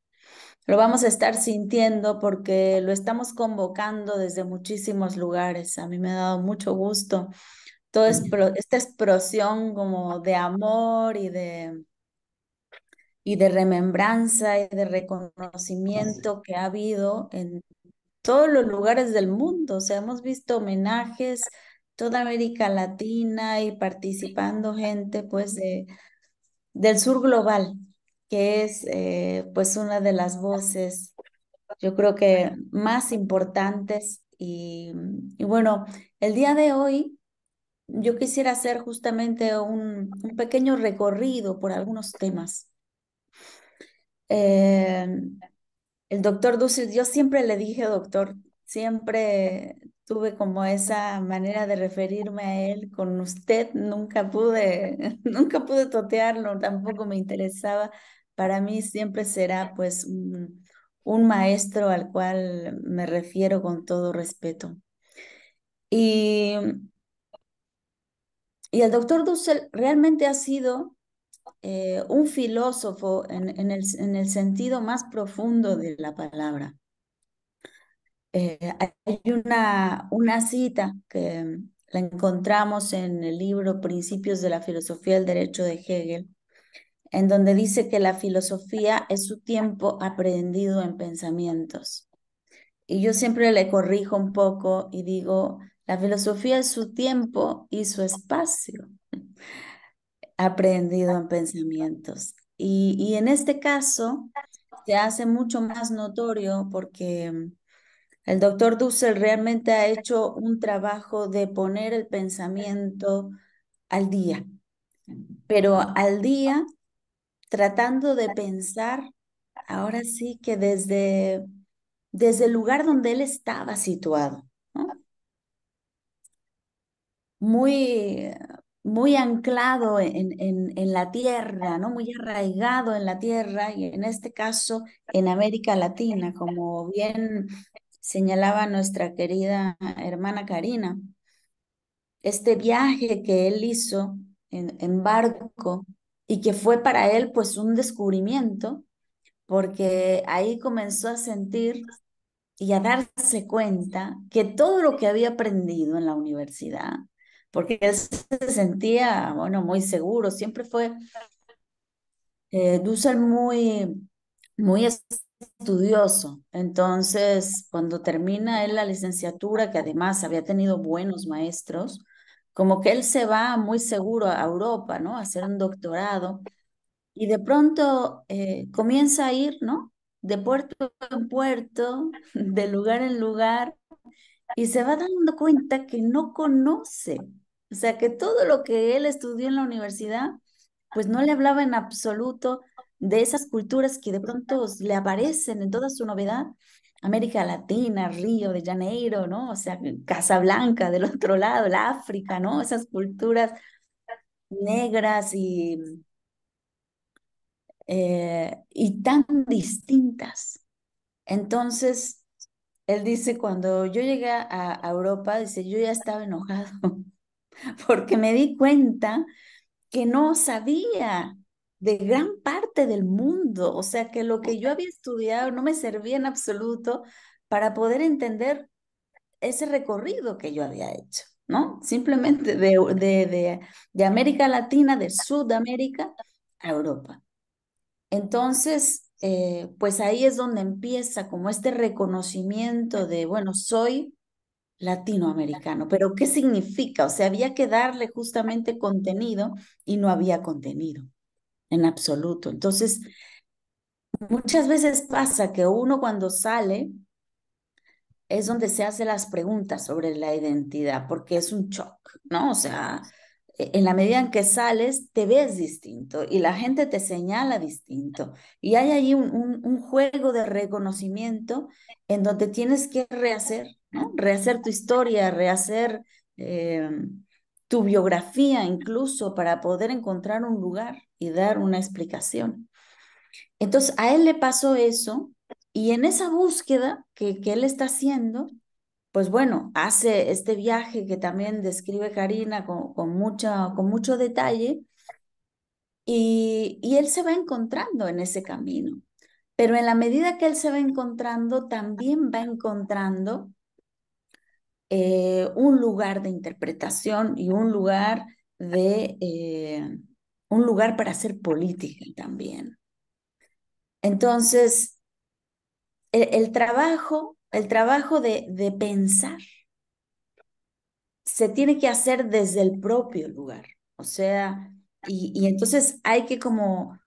estar sintiendo porque lo estamos convocando desde muchísimos lugares. A mí me ha dado mucho gusto toda esta explosión como de amor y de remembranza y de reconocimiento que ha habido en todos los lugares del mundo. O sea, hemos visto homenajes toda América Latina y participando gente pues del sur global, que es pues una de las voces, yo creo que más importantes. Y bueno, el día de hoy yo quisiera hacer justamente un pequeño recorrido por algunos temas. Eh, el doctor Dussel, yo siempre le dije doctor, siempre tuve como esa manera de referirme a él con usted, nunca pude, nunca pude totearlo, tampoco me interesaba. Para mí siempre será pues un maestro al cual me refiero con todo respeto. Y, y el doctor Dussel realmente ha sido un filósofo en el sentido más profundo de la palabra. Hay una cita que la encontramos en el libro Principios de la Filosofía del Derecho de Hegel, en donde dice que la filosofía es su tiempo aprendido en pensamientos. Y yo siempre le corrijo un poco y digo, la filosofía es su tiempo y su espacio aprendido en pensamientos. Y en este caso se hace mucho más notorio porque el doctor Dussel realmente ha hecho un trabajo de poner el pensamiento al día, pero al día tratando de pensar ahora sí que desde el lugar donde él estaba situado, ¿no? Muy, muy anclado en la tierra, ¿no? Muy arraigado en la tierra y en este caso en América Latina, como bien señalaba nuestra querida hermana Karina. Este viaje que él hizo en barco y que fue para él pues un descubrimiento, porque ahí comenzó a sentir y a darse cuenta que todo lo que había aprendido en la universidad, porque él se sentía, bueno, muy seguro, siempre fue Dussel muy estudioso. Entonces, cuando termina él la licenciatura, que además había tenido buenos maestros, como que él se va muy seguro a Europa, ¿no? A hacer un doctorado y de pronto comienza a ir, ¿no? De puerto en puerto, de lugar en lugar, y se va dando cuenta que no conoce, o sea, que todo lo que él estudió en la universidad, pues no le hablaba en absoluto de esas culturas que de pronto le aparecen en toda su novedad. América Latina, Río de Janeiro, ¿no? O sea, Casablanca del otro lado, el África, ¿no? Esas culturas negras y y tan distintas. Entonces, él dice, cuando yo llegué a Europa, dice, yo ya estaba enojado porque me di cuenta que no sabía de gran parte del mundo, o sea, que lo que yo había estudiado no me servía en absoluto para poder entender ese recorrido que yo había hecho, ¿no? Simplemente de América Latina, de Sudamérica a Europa. Entonces, pues ahí es donde empieza como este reconocimiento de, bueno, soy latinoamericano, pero ¿qué significa? O sea, había que darle justamente contenido y no había contenido en absoluto. Entonces, muchas veces pasa que uno cuando sale es donde se hace las preguntas sobre la identidad, porque es un shock, ¿no? O sea, en la medida en que sales, te ves distinto y la gente te señala distinto. Y hay ahí un juego de reconocimiento en donde tienes que rehacer, ¿no? Rehacer tu historia, rehacer eh, tu biografía incluso para poder encontrar un lugar y dar una explicación. Entonces, a él le pasó eso y en esa búsqueda que él está haciendo, pues bueno, hace este viaje que también describe Karina con mucho detalle y él se va encontrando en ese camino. Pero en la medida que él se va encontrando, también va encontrando un lugar de interpretación y un lugar para hacer política también. Entonces, el trabajo de pensar se tiene que hacer desde el propio lugar. O sea, y entonces hay que como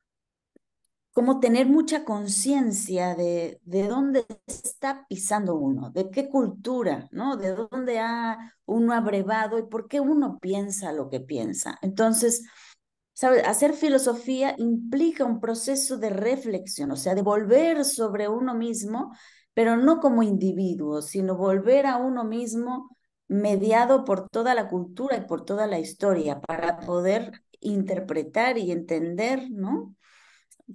tener mucha conciencia de dónde está pisando uno, de qué cultura, ¿no? De dónde ha uno abrevado y por qué uno piensa lo que piensa. Entonces, ¿sabes? Hacer filosofía implica un proceso de reflexión, o sea, de volver sobre uno mismo, pero no como individuo, sino volver a uno mismo mediado por toda la cultura y por toda la historia para poder interpretar y entender, ¿no?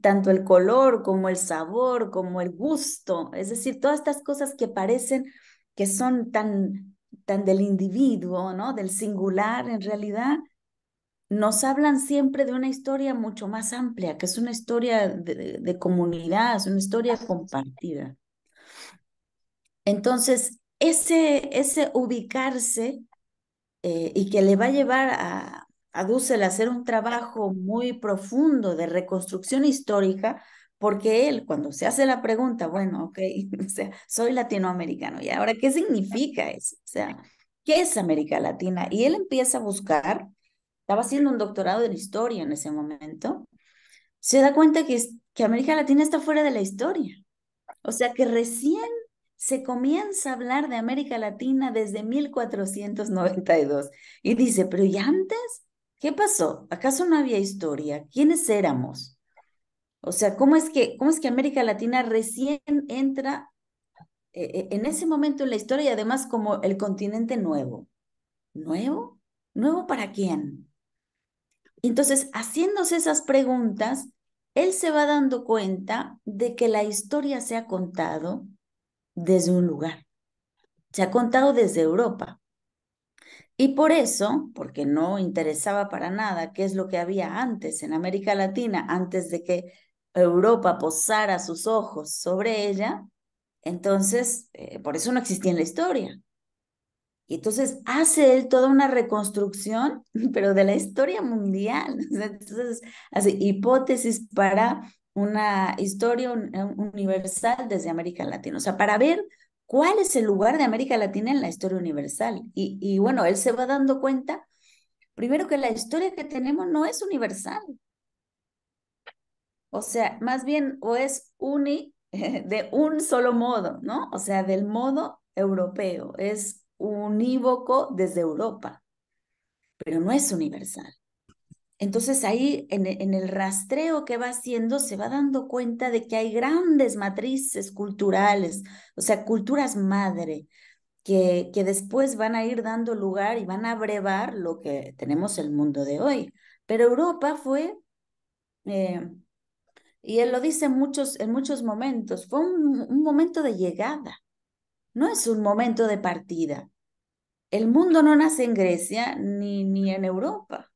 Tanto el color como el sabor, como el gusto, es decir, todas estas cosas que parecen que son tan del individuo, ¿no? Del singular, en realidad nos hablan siempre de una historia mucho más amplia, que es una historia de comunidad, es una historia compartida. Entonces, ese ubicarse y que le va a llevar a Dussel a hacer un trabajo muy profundo de reconstrucción histórica, porque él, cuando se hace la pregunta, bueno, ok, o sea, soy latinoamericano, ¿y ahora qué significa eso? O sea, ¿qué es América Latina? Y él empieza a buscar, estaba haciendo un doctorado en historia en ese momento, se da cuenta que América Latina está fuera de la historia. O sea que recién se comienza a hablar de América Latina desde 1492. Y dice, pero ¿y antes? ¿Qué pasó? ¿Acaso no había historia? ¿Quiénes éramos? O sea, cómo es que América Latina recién entra en ese momento en la historia y además como el continente nuevo? ¿Nuevo? ¿Nuevo para quién? Entonces, haciéndose esas preguntas, él se va dando cuenta de que la historia se ha contado desde un lugar. Se ha contado desde Europa. Y por eso, porque no interesaba para nada qué es lo que había antes en América Latina, antes de que Europa posara sus ojos sobre ella, entonces, por eso no existía en la historia. Y entonces hace él toda una reconstrucción, pero de la historia mundial. Entonces hace hipótesis para una historia universal desde América Latina. O sea, para ver cuál es el lugar de América Latina en la historia universal. Y bueno, él se va dando cuenta, primero que la historia que tenemos no es universal. O sea, más bien o es de un solo modo, ¿no? O sea, del modo europeo. Es unívoco desde Europa, pero no es universal. Entonces ahí en el rastreo que va haciendo se va dando cuenta de que hay grandes matrices culturales, o sea, culturas madre, que después van a ir dando lugar y van a abrevar lo que tenemos el mundo de hoy. Pero Europa fue Y él lo dice en muchos momentos, fue un momento de llegada, no es un momento de partida. El mundo no nace en Grecia ni en Europa.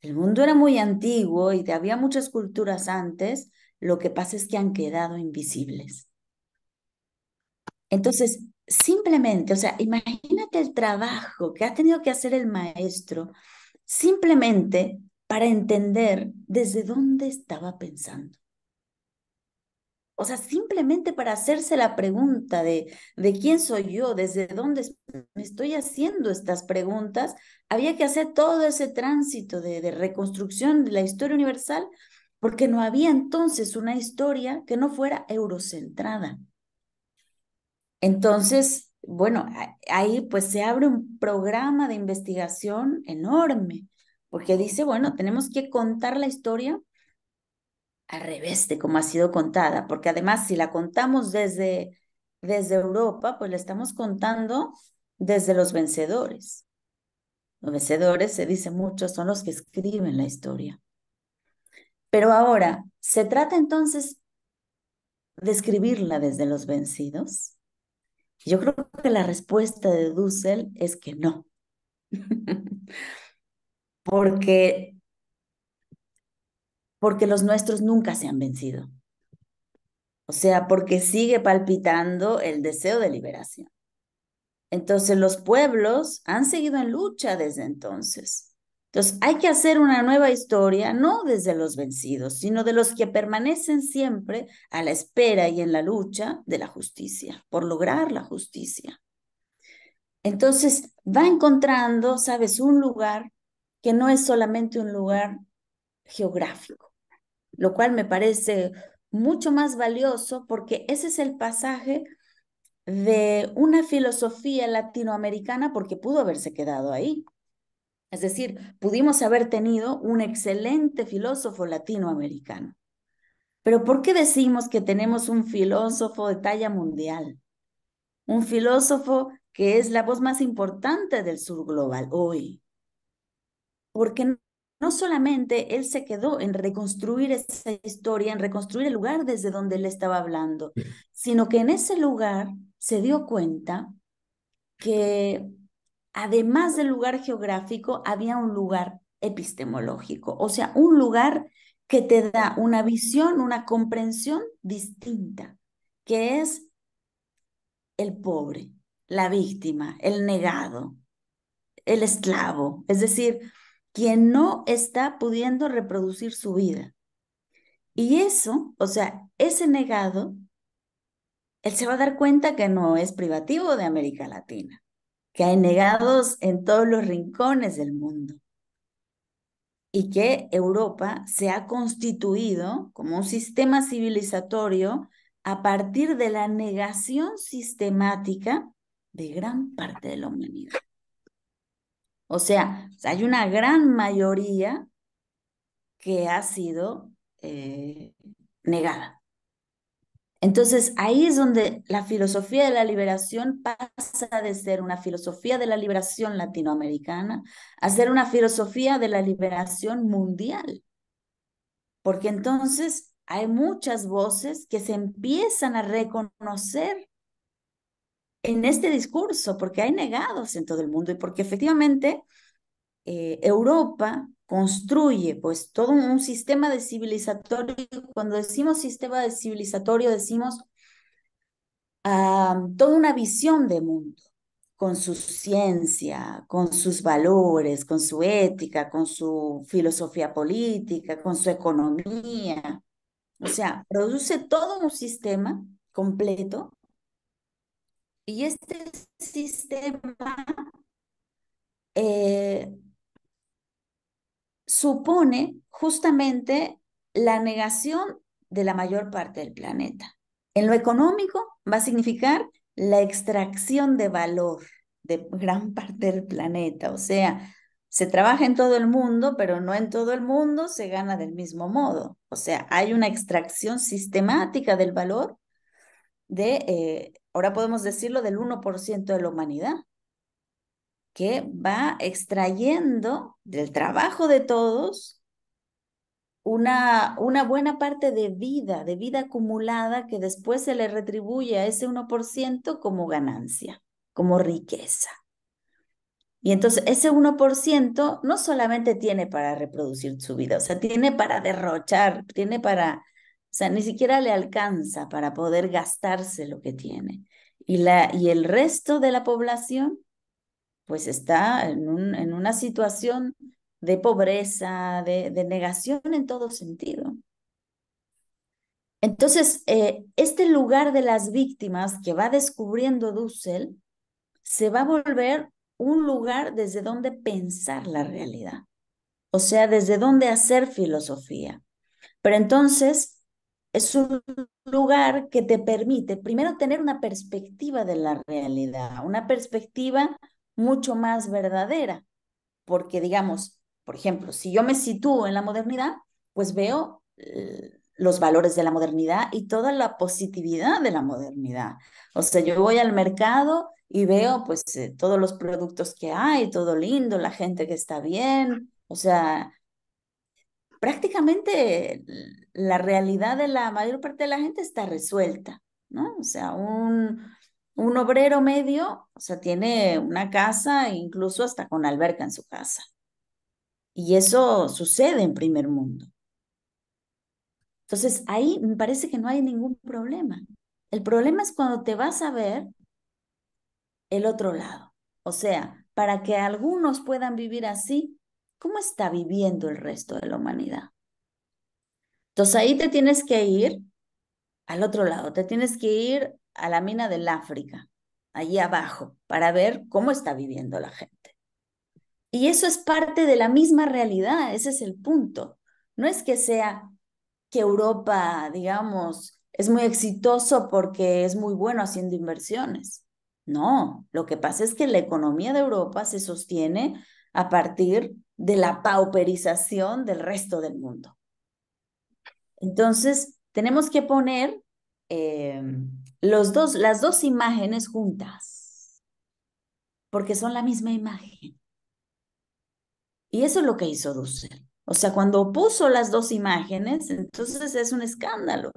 El mundo era muy antiguo y había muchas culturas antes, lo que pasa es que han quedado invisibles. Entonces, simplemente, o sea, imagínate el trabajo que ha tenido que hacer el maestro simplemente para entender desde dónde estaba pensando. O sea, simplemente para hacerse la pregunta de quién soy yo, desde dónde me estoy haciendo estas preguntas, había que hacer todo ese tránsito de reconstrucción de la historia universal, porque no había entonces una historia que no fuera eurocentrada. Entonces, bueno, ahí pues se abre un programa de investigación enorme, porque dice, bueno, tenemos que contar la historia al revés de cómo ha sido contada, porque además si la contamos desde Europa, pues la estamos contando desde los vencedores. Los vencedores, se dice mucho, son los que escriben la historia. Pero ahora, ¿se trata entonces de escribirla desde los vencidos? Yo creo que la respuesta de Dussel es que no. porque, porque los nuestros nunca se han vencido. O sea, porque sigue palpitando el deseo de liberación. Entonces los pueblos han seguido en lucha desde entonces. Entonces hay que hacer una nueva historia, no desde los vencidos, sino de los que permanecen siempre a la espera y en la lucha de la justicia, por lograr la justicia. Entonces va encontrando, sabes, un lugar que no es solamente un lugar geográfico, lo cual me parece mucho más valioso porque ese es el pasaje de una filosofía latinoamericana porque pudo haberse quedado ahí. Es decir, pudimos haber tenido un excelente filósofo latinoamericano. Pero ¿por qué decimos que tenemos un filósofo de talla mundial? Un filósofo que es la voz más importante del sur global hoy. Porque no solamente él se quedó en reconstruir esa historia, en reconstruir el lugar desde donde él estaba hablando, sino que en ese lugar se dio cuenta que además del lugar geográfico había un lugar epistemológico, o sea, un lugar que te da una visión, una comprensión distinta, que es el pobre, la víctima, el negado, el esclavo, es decir, quien no está pudiendo reproducir su vida. Y eso, o sea, ese negado, él se va a dar cuenta que no es privativo de América Latina, que hay negados en todos los rincones del mundo y que Europa se ha constituido como un sistema civilizatorio a partir de la negación sistemática de gran parte de la humanidad. O sea, hay una gran mayoría que ha sido negada. Entonces, ahí es donde la filosofía de la liberación pasa de ser una filosofía de la liberación latinoamericana a ser una filosofía de la liberación mundial. Porque entonces hay muchas voces que se empiezan a reconocer en este discurso, porque hay negados en todo el mundo y porque efectivamente Europa construye pues todo un sistema de civilizatorio. Cuando decimos sistema de civilizatorio decimos toda una visión de mundo, con su ciencia, con sus valores, con su ética, con su filosofía política, con su economía. O sea, produce todo un sistema completo y este sistema eh, supone justamente la negación de la mayor parte del planeta. En lo económico va a significar la extracción de valor de gran parte del planeta. O sea, se trabaja en todo el mundo, pero no en todo el mundo se gana del mismo modo. O sea, hay una extracción sistemática del valor ahora podemos decirlo, del 1% de la humanidad, que va extrayendo del trabajo de todos una buena parte de vida acumulada que después se le retribuye a ese 1% como ganancia, como riqueza. Y entonces ese 1% no solamente tiene para reproducir su vida, o sea, tiene para derrochar, tiene para, o sea, ni siquiera le alcanza para poder gastarse lo que tiene. Y el resto de la población, pues está en una situación de pobreza, de negación en todo sentido. Entonces, este lugar de las víctimas que va descubriendo Dussel se va a volver un lugar desde donde pensar la realidad, o sea, desde donde hacer filosofía. Pero entonces es un lugar que te permite primero tener una perspectiva de la realidad, una perspectiva mucho más verdadera, porque digamos, por ejemplo, si yo me sitúo en la modernidad, pues veo los valores de la modernidad y toda la positividad de la modernidad. O sea, yo voy al mercado y veo pues todos los productos que hay, todo lindo, la gente que está bien, o sea, prácticamente la realidad de la mayor parte de la gente está resuelta, ¿no? O sea, un obrero medio, o sea, tiene una casa, incluso hasta con alberca en su casa. Y eso sucede en primer mundo. Entonces, ahí me parece que no hay ningún problema. El problema es cuando te vas a ver el otro lado. O sea, para que algunos puedan vivir así, ¿cómo está viviendo el resto de la humanidad? Entonces, ahí te tienes que ir al otro lado, te tienes que ir a la mina del África, allí abajo, para ver cómo está viviendo la gente. Y eso es parte de la misma realidad, ese es el punto. No es que sea que Europa, digamos, es muy exitoso porque es muy bueno haciendo inversiones. No, lo que pasa es que la economía de Europa se sostiene a partir de la pauperización del resto del mundo. Entonces, tenemos que poner las dos imágenes juntas, porque son la misma imagen. Y eso es lo que hizo Dussel. O sea, cuando puso las dos imágenes, entonces es un escándalo,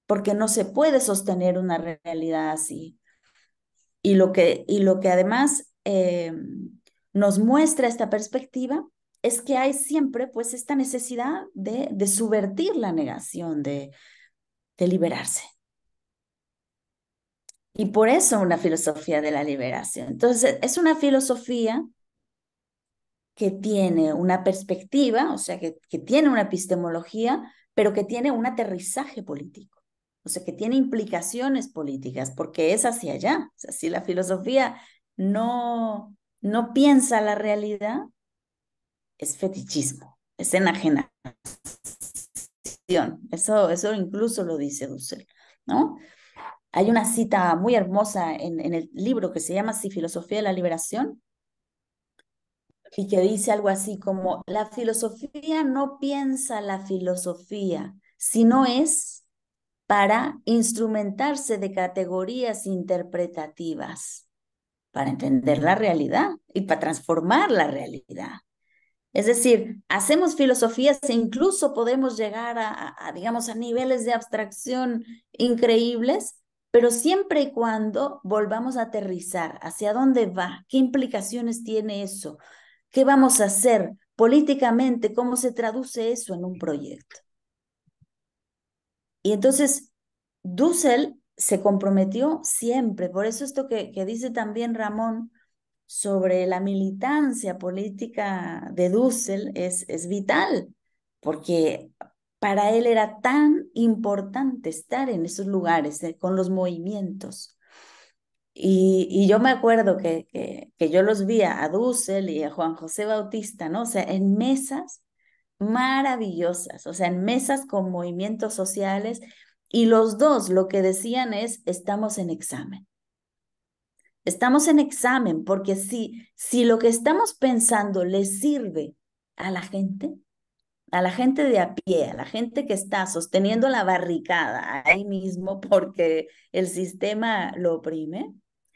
porque no se puede sostener una realidad así. Y lo que además nos muestra esta perspectiva es que hay siempre pues esta necesidad de subvertir la negación, de liberarse. Y por eso una filosofía de la liberación. Entonces, es una filosofía que tiene una perspectiva, o sea, que tiene una epistemología, pero que tiene un aterrizaje político, o sea, que tiene implicaciones políticas, porque es hacia allá. O sea, si la filosofía no piensa la realidad, es fetichismo, es enajenación. Eso incluso lo dice Dussel, ¿no? Hay una cita muy hermosa en el libro que se llama así, Filosofía de la Liberación, y que dice algo así como, la filosofía no piensa la filosofía, sino es para instrumentarse de categorías interpretativas, para entender la realidad y para transformar la realidad. Es decir, hacemos filosofías e incluso podemos llegar digamos, a niveles de abstracción increíbles, pero siempre y cuando volvamos a aterrizar hacia dónde va, qué implicaciones tiene eso, qué vamos a hacer políticamente, cómo se traduce eso en un proyecto. Y entonces, Dussel se comprometió siempre, por eso esto que dice también Ramón sobre la militancia política de Dussel es vital, porque para él era tan importante estar en esos lugares, con los movimientos. Y yo me acuerdo que yo los vi a Dussel y a Juan José Bautista, ¿no? O sea, en mesas maravillosas, o sea, en mesas con movimientos sociales, y los dos lo que decían es, estamos en examen. Estamos en examen, porque si lo que estamos pensando le sirve a la gente de a pie, a la gente que está sosteniendo la barricada ahí mismo porque el sistema lo oprime,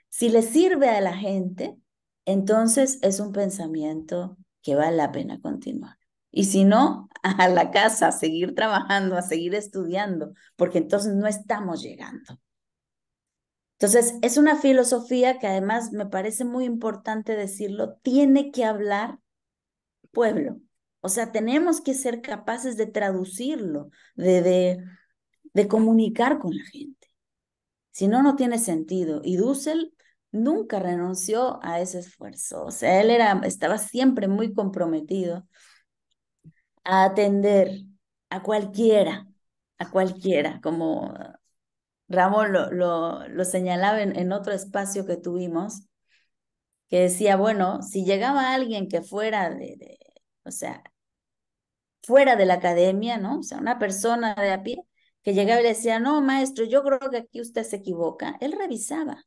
si le sirve a la gente, entonces es un pensamiento que vale la pena continuar. Y si no, a la casa, a seguir trabajando, a seguir estudiando, porque entonces no estamos llegando. Entonces, es una filosofía que además me parece muy importante decirlo, tiene que hablar pueblo. O sea, tenemos que ser capaces de traducirlo, de comunicar con la gente. Si no, no tiene sentido. Y Dussel nunca renunció a ese esfuerzo. O sea, él estaba siempre muy comprometido a atender a cualquiera, como Ramón lo señalaba en otro espacio que tuvimos, que decía, bueno, si llegaba alguien que fuera o sea, fuera de la academia, ¿no? O sea, una persona de a pie que llegaba y le decía, no, maestro, yo creo que aquí usted se equivoca. Él revisaba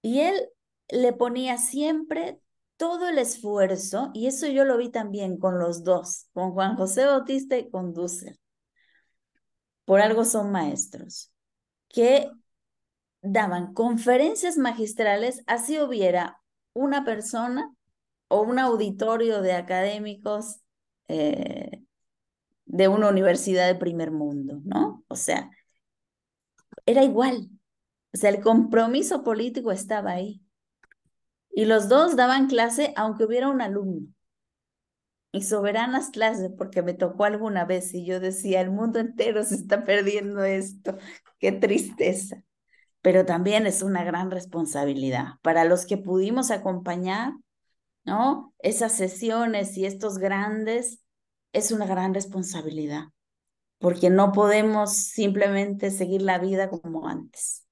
y él le ponía siempre todo el esfuerzo, y eso yo lo vi también con los dos, con Juan José Bautista y con Dussel. Por algo son maestros, que daban conferencias magistrales, así hubiera una persona o un auditorio de académicos de una universidad de primer mundo, ¿no? O sea, era igual. O sea, el compromiso político estaba ahí. Y los dos daban clase aunque hubiera un alumno. Y soberanas clases, porque me tocó alguna vez y yo decía, el mundo entero se está perdiendo esto. Qué tristeza. Pero también es una gran responsabilidad para los que pudimos acompañar, ¿no? Esas sesiones y estos grandes, es una gran responsabilidad, porque no podemos simplemente seguir la vida como antes.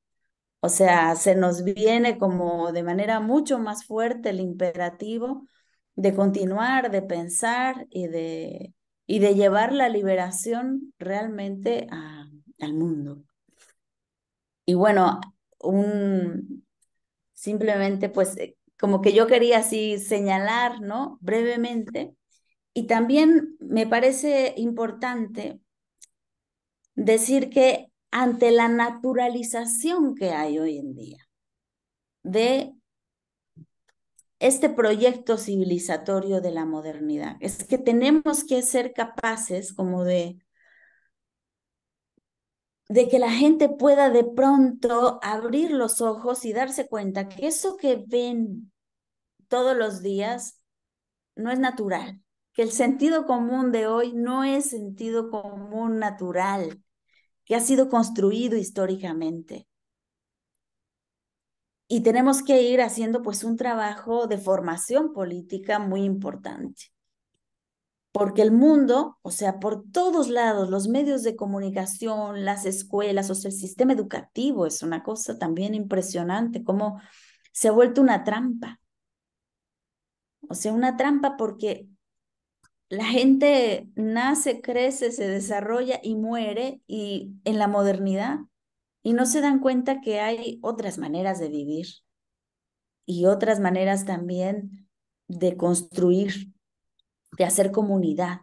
O sea, se nos viene como de manera mucho más fuerte el imperativo de continuar, de pensar y de llevar la liberación realmente al mundo. Y bueno, simplemente pues como que yo quería así señalar, ¿no? Brevemente. Y también me parece importante decir que ante la naturalización que hay hoy en día de este proyecto civilizatorio de la modernidad, es que tenemos que ser capaces como de que la gente pueda de pronto abrir los ojos y darse cuenta que eso que ven todos los días no es natural, que el sentido común de hoy no es sentido común natural, que ha sido construido históricamente. Y tenemos que ir haciendo pues un trabajo de formación política muy importante. Porque el mundo, o sea, por todos lados, los medios de comunicación, las escuelas, o sea, el sistema educativo es una cosa también impresionante, cómo se ha vuelto una trampa. O sea, una trampa porque la gente nace, crece, se desarrolla y muere y en la modernidad y no se dan cuenta que hay otras maneras de vivir y otras maneras también de construir, de hacer comunidad,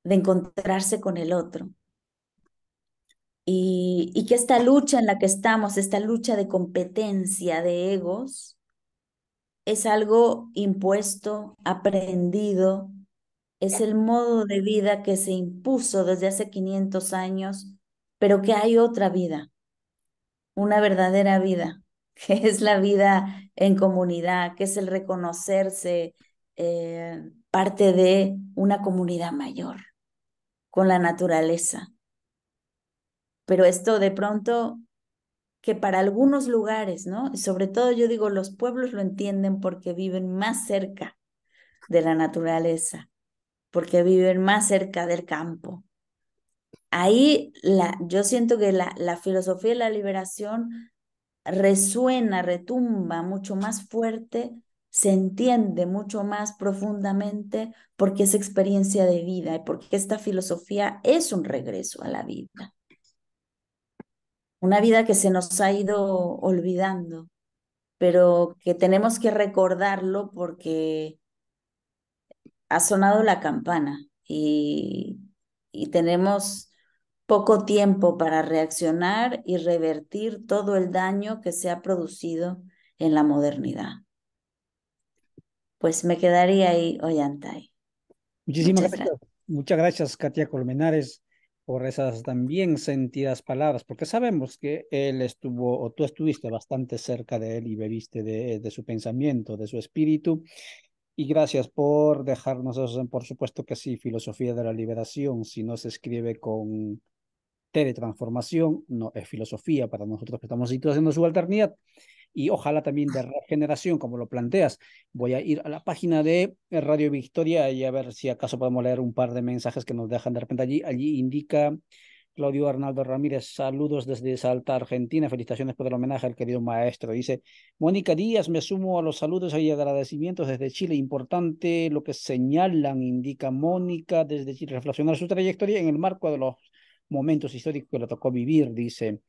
de encontrarse con el otro. Y que esta lucha en la que estamos, esta lucha de competencia, de egos, es algo impuesto, aprendido, es el modo de vida que se impuso desde hace 500 años, pero que hay otra vida, una verdadera vida, que es la vida en comunidad, que es el reconocerse parte de una comunidad mayor, con la naturaleza. Pero esto de pronto, que para algunos lugares, ¿no? Y sobre todo yo digo, los pueblos lo entienden porque viven más cerca de la naturaleza, porque viven más cerca del campo. Ahí yo siento que la filosofía de la liberación resuena, retumba mucho más fuerte, se entiende mucho más profundamente porque es experiencia de vida y porque esta filosofía es un regreso a la vida. Una vida que se nos ha ido olvidando, pero que tenemos que recordarlo porque ha sonado la campana y tenemos poco tiempo para reaccionar y revertir todo el daño que se ha producido en la modernidad. pues me quedaría ahí, Ollantay. Muchísimas Muchas gracias. gracias. Muchas gracias, Katia Colmenares, por esas también sentidas palabras, porque sabemos que él estuvo, o tú estuviste bastante cerca de él y bebiste de su pensamiento, de su espíritu. Y gracias por dejarnos eso, por supuesto que sí, filosofía de la liberación, si no se escribe con teletransformación, no es filosofía para nosotros que estamos haciendo subalternidad y ojalá también de regeneración, como lo planteas. Voy a ir a la página de Radio Victoria y a ver si acaso podemos leer un par de mensajes que nos dejan de repente allí. Allí indica Claudio Arnaldo Ramírez, saludos desde Salta, Argentina, felicitaciones por el homenaje al querido maestro. Dice, Mónica Díaz, me sumo a los saludos y agradecimientos desde Chile. Importante lo que señalan, indica Mónica, desde Chile, reflexionar su trayectoria en el marco de los momentos históricos que le tocó vivir, dice.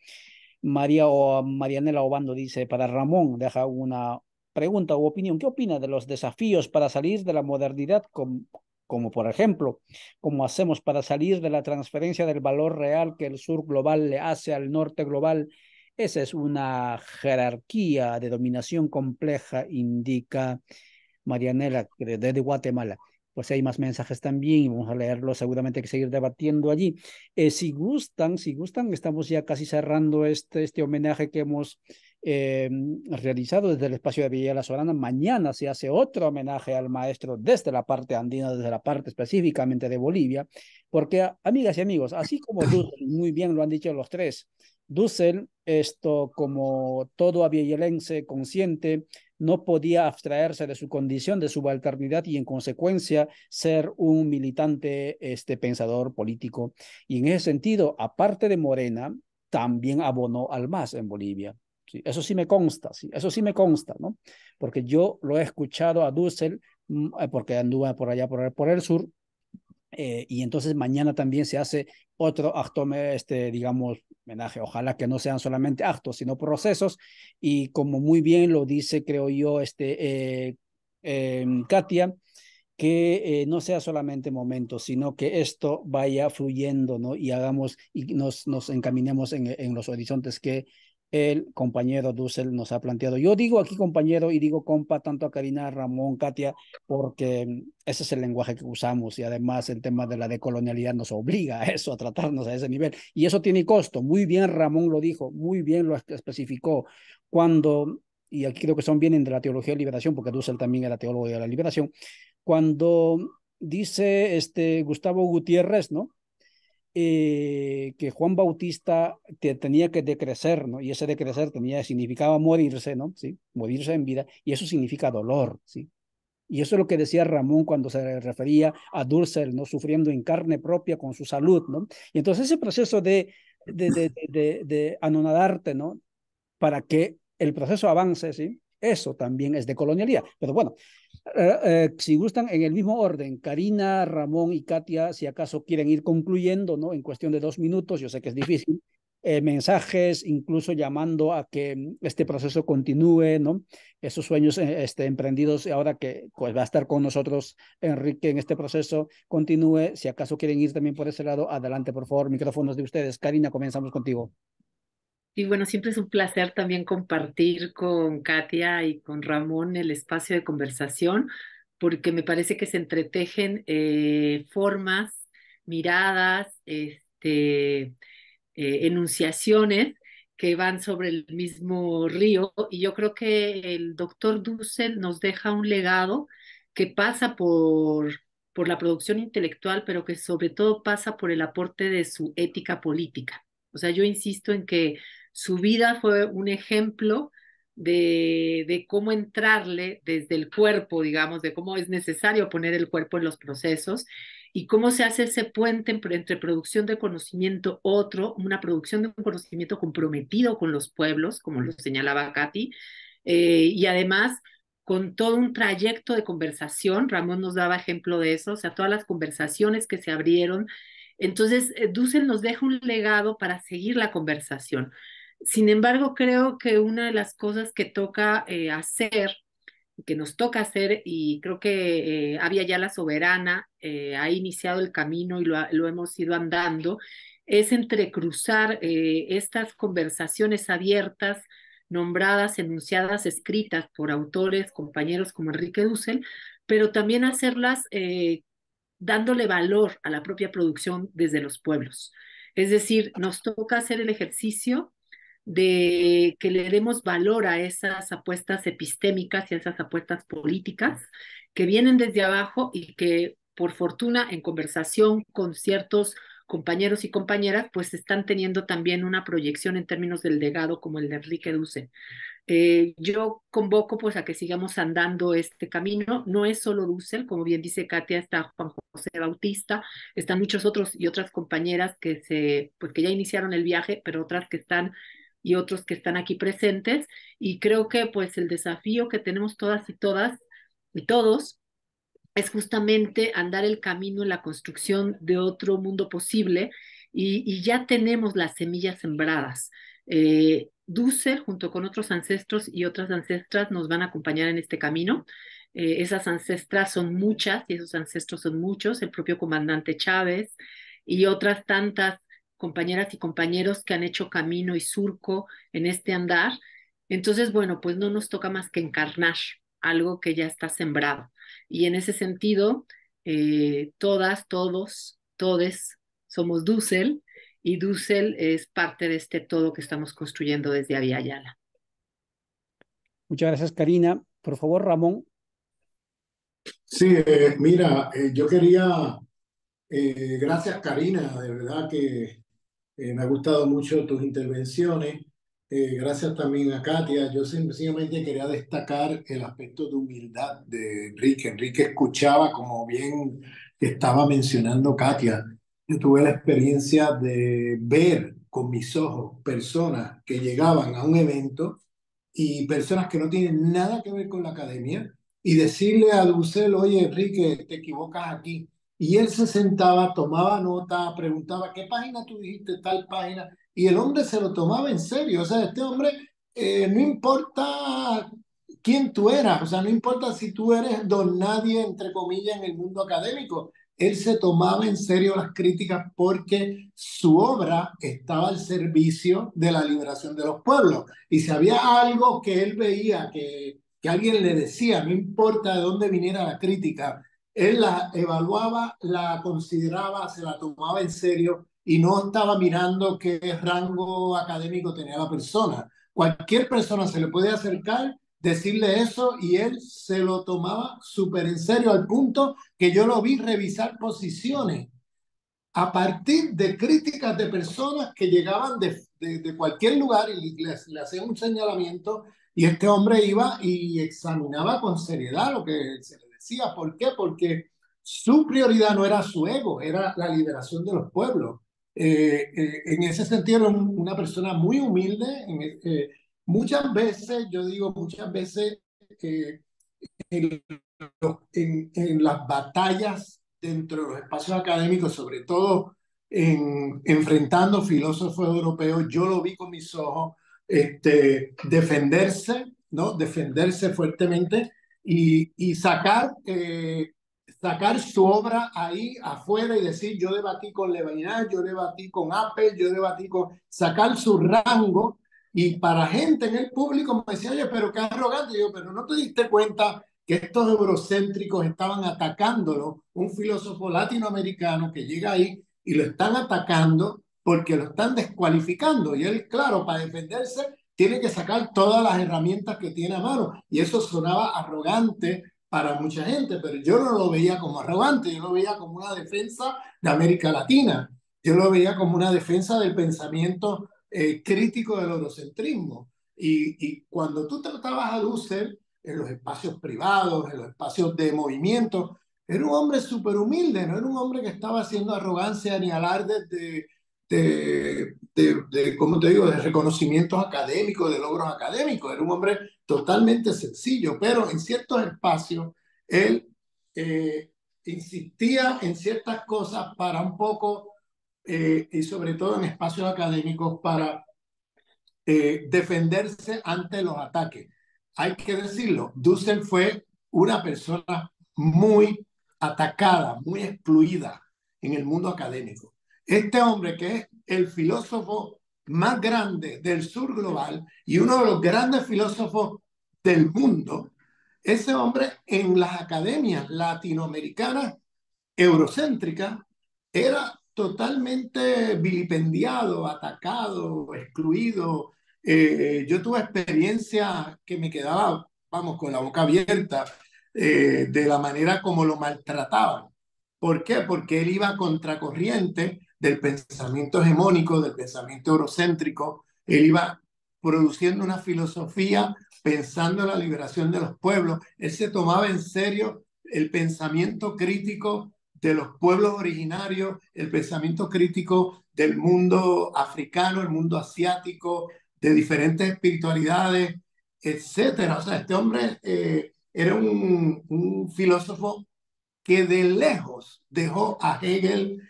Marianela Obando dice, para Ramón, deja una pregunta u opinión. ¿Qué opina de los desafíos para salir de la modernidad, como por ejemplo, cómo hacemos para salir de la transferencia del valor real que el sur global le hace al norte global? Esa es una jerarquía de dominación compleja, indica Marianela, desde Guatemala. Pues hay más mensajes también y vamos a leerlos, seguramente hay que seguir debatiendo allí. Si gustan, estamos ya casi cerrando este homenaje que hemos realizado desde el espacio de Villa La Sorana. Mañana se hace otro homenaje al maestro desde la parte andina, desde la parte específicamente de Bolivia, porque amigas y amigos, así como Dussel, muy bien lo han dicho los tres, Dussel, esto como todo aviayelense consciente, no podía abstraerse de su condición de subalternidad y en consecuencia ser un militante pensador político. Y en ese sentido, aparte de Morena, también abonó al MAS en Bolivia. Sí, eso sí me consta, sí, eso sí me consta, ¿no? Porque yo lo he escuchado a Dussel, porque anduve por allá, por el sur, y entonces mañana también se hace otro acto, digamos, homenaje. Ojalá que no sean solamente actos, sino procesos. Y como muy bien lo dice, creo yo, Katia, que no sea solamente momentos, sino que esto vaya fluyendo, ¿no? Y hagamos y nos encaminemos en los horizontes que el compañero Dussel nos ha planteado. Yo digo aquí compañero y digo compa tanto a Karina, Ramón, Katia, porque ese es el lenguaje que usamos y además el tema de la decolonialidad nos obliga a eso, a tratarnos a ese nivel. Y eso tiene costo. Muy bien Ramón lo dijo, muy bien lo especificó cuando, y aquí creo que son vienen de la teología de liberación, porque Dussel también era teólogo de la liberación, cuando dice Gustavo Gutiérrez, ¿no? Que Juan Bautista tenía que decrecer, ¿no? Y ese decrecer significaba morirse, ¿no? ¿Sí? Morirse en vida, y eso significa dolor, ¿sí? Y eso es lo que decía Ramón cuando se refería a Dussel, ¿no? Sufriendo en carne propia con su salud, ¿no? Y entonces ese proceso de anonadarte, ¿no? Para que el proceso avance, ¿sí? Eso también es de colonialidad. Pero bueno, si gustan, en el mismo orden, Karina, Ramón y Katia, si acaso quieren ir concluyendo, ¿no? En cuestión de 2 minutos, yo sé que es difícil, mensajes, incluso llamando a que este proceso continúe, ¿no? Esos sueños emprendidos, ahora que pues, va a estar con nosotros Enrique en este proceso, continúe. Si acaso quieren ir también por ese lado, adelante, por favor, micrófonos de ustedes. Karina, comenzamos contigo. Y bueno, siempre es un placer también compartir con Katia y con Ramón el espacio de conversación, porque me parece que se entretejen formas, miradas, enunciaciones que van sobre el mismo río. Y yo creo que el doctor Dussel nos deja un legado que pasa por la producción intelectual, pero que sobre todo pasa por el aporte de su ética política. O sea, yo insisto en que su vida fue un ejemplo de cómo entrarle desde el cuerpo, digamos, de cómo es necesario poner el cuerpo en los procesos y cómo se hace ese puente entre producción de conocimiento, una producción de un conocimiento comprometido con los pueblos, como lo señalaba Katy, y además con todo un trayecto de conversación. Ramón nos daba ejemplo de eso, o sea, todas las conversaciones que se abrieron. Entonces, Dussel nos deja un legado para seguir la conversación. Sin embargo, creo que una de las cosas que toca hacer, que nos toca hacer, y creo que Avia Yala Soberana ha iniciado el camino y lo hemos ido andando, es entrecruzar estas conversaciones abiertas nombradas, enunciadas, escritas por autores, compañeros como Enrique Dussel, pero también hacerlas dándole valor a la propia producción desde los pueblos. Es decir, nos toca hacer el ejercicio de que le demos valor a esas apuestas epistémicas y a esas apuestas políticas que vienen desde abajo y que, por fortuna, en conversación con ciertos compañeros y compañeras, pues están teniendo también una proyección en términos del legado como el de Enrique Duce. Yo convoco pues a que sigamos andando este camino. No es solo Dussel, como bien dice Katia, está Juan José Bautista, están muchos otros y otras compañeras pues que ya iniciaron el viaje, pero otras que están y otros que están aquí presentes. Y creo que pues el desafío que tenemos todas y todos es justamente andar el camino en la construcción de otro mundo posible y ya tenemos las semillas sembradas. Dussel, junto con otros ancestros y otras ancestras, nos van a acompañar en este camino. Esas ancestras son muchas y esos ancestros son muchos, el propio comandante Chávez y otras tantas compañeras y compañeros que han hecho camino y surco en este andar. Entonces, bueno, pues no nos toca más que encarnar algo que ya está sembrado. Y en ese sentido, todas, todos, todes somos Dussel y Dussel es parte de este todo que estamos construyendo desde Avia Yala. Muchas gracias, Karina. Por favor, Ramón. Sí, mira, yo quería, gracias Karina, de verdad que me ha gustado mucho tus intervenciones. Gracias también a Katia. Yo sencillamente quería destacar el aspecto de humildad de Enrique. Enrique escuchaba, como bien estaba mencionando Katia. Yo tuve la experiencia de ver con mis ojos personas que llegaban a un evento y personas que no tienen nada que ver con la academia y decirle a Dussel, oye, Enrique, te equivocas aquí. Y él se sentaba, tomaba nota, preguntaba, ¿qué página tú dijiste? Tal página. Y el hombre se lo tomaba en serio. O sea, este hombre, no importa quién tú eras, o sea, no importa si tú eres don nadie, entre comillas, en el mundo académico. Él se tomaba en serio las críticas porque su obra estaba al servicio de la liberación de los pueblos. Y si había algo que él veía que alguien le decía, no importa de dónde viniera la crítica, él la evaluaba, la consideraba, se la tomaba en serio y no estaba mirando qué rango académico tenía la persona. Cualquier persona se le puede acercar, decirle eso y él se lo tomaba súper en serio al punto que yo lo vi revisar posiciones a partir de críticas de personas que llegaban de cualquier lugar y le hacían un señalamiento y este hombre iba y examinaba con seriedad lo que se le decía. ¿Por qué? Porque su prioridad no era su ego, era la liberación de los pueblos. En ese sentido era una persona muy humilde. Muchas veces, yo digo muchas veces, en, en las batallas dentro de los espacios académicos, sobre todo enfrentando filósofos europeos, yo lo vi con mis ojos, defenderse, ¿no? Defenderse fuertemente y sacar su obra ahí afuera y decir, yo debatí con Levinas, yo debatí con Apple, yo debatí con... Sacar su rango y para gente en el público me decía, oye, pero qué arrogante. Y yo, pero no te diste cuenta que estos eurocéntricos estaban atacándolo, un filósofo latinoamericano que llega ahí y lo están atacando porque lo están descualificando. Y él, claro, para defenderse, tiene que sacar todas las herramientas que tiene a mano. Y eso sonaba arrogante para mucha gente, pero yo no lo veía como arrogante, yo lo veía como una defensa de América Latina. Yo lo veía como una defensa del pensamiento crítico del eurocentrismo. Y cuando tú tratabas a Dussel en los espacios privados, en los espacios de movimiento, era un hombre súper humilde, no era un hombre que estaba haciendo arrogancia ni alardes ¿cómo te digo?, de reconocimientos académicos, de logros académicos. Era un hombre totalmente sencillo, pero en ciertos espacios él insistía en ciertas cosas para un poco, y sobre todo en espacios académicos, para defenderse ante los ataques. Hay que decirlo, Dussel fue una persona muy atacada, muy excluida en el mundo académico. Este hombre, que es el filósofo más grandes del sur global y uno de los grandes filósofos del mundo, ese hombre en las academias latinoamericanas eurocéntricas era totalmente vilipendiado, atacado, excluido. Yo tuve experiencias que me quedaba, vamos, con la boca abierta de la manera como lo maltrataban. ¿Por qué? Porque él iba a contracorriente del pensamiento hegemónico, del pensamiento eurocéntrico. Él iba produciendo una filosofía pensando en la liberación de los pueblos. Él se tomaba en serio el pensamiento crítico de los pueblos originarios, el pensamiento crítico del mundo africano, el mundo asiático, de diferentes espiritualidades, etcétera. O sea, este hombre era un filósofo que de lejos dejó a Hegel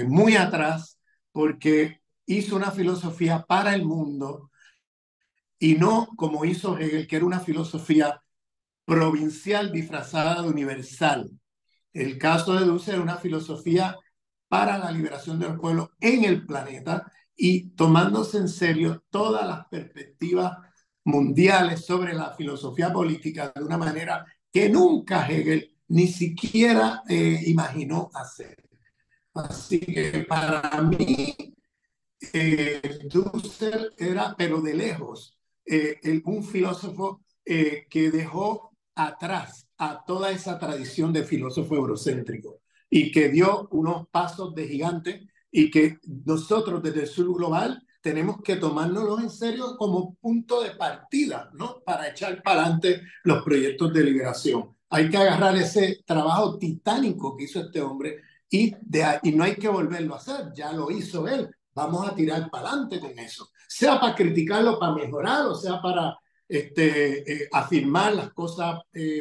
muy atrás porque hizo una filosofía para el mundo y no como hizo Hegel, que era una filosofía provincial disfrazada de universal. El caso de Dussel era una filosofía para la liberación de los pueblos en el planeta y tomándose en serio todas las perspectivas mundiales sobre la filosofía política de una manera que nunca Hegel ni siquiera imaginó hacer. Así que para mí, Dussel era, pero de lejos, un filósofo que dejó atrás a toda esa tradición de filósofo eurocéntrico y que dio unos pasos de gigante y que nosotros desde el sur global tenemos que tomárnoslos en serio como punto de partida, ¿no? Para echar para adelante los proyectos de liberación. Hay que agarrar ese trabajo titánico que hizo este hombre y no hay que volverlo a hacer, ya lo hizo él. Vamos a tirar para adelante con eso, sea para criticarlo, para mejorar, o sea para afirmar las cosas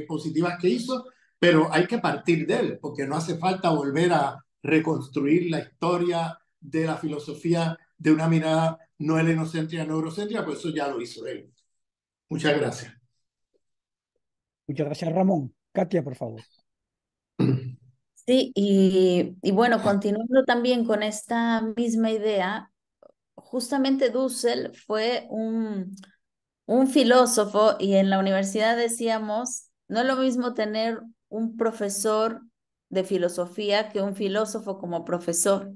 positivas que hizo, pero hay que partir de él, porque no hace falta volver a reconstruir la historia de la filosofía de una mirada no helenocéntrica, no eurocéntrica, pues eso ya lo hizo él. Muchas gracias. Muchas gracias, Ramón. Katia, por favor. Sí, y bueno, continuando también con esta misma idea, justamente Dussel fue un filósofo y en la universidad decíamos, no es lo mismo tener un profesor de filosofía que un filósofo como profesor.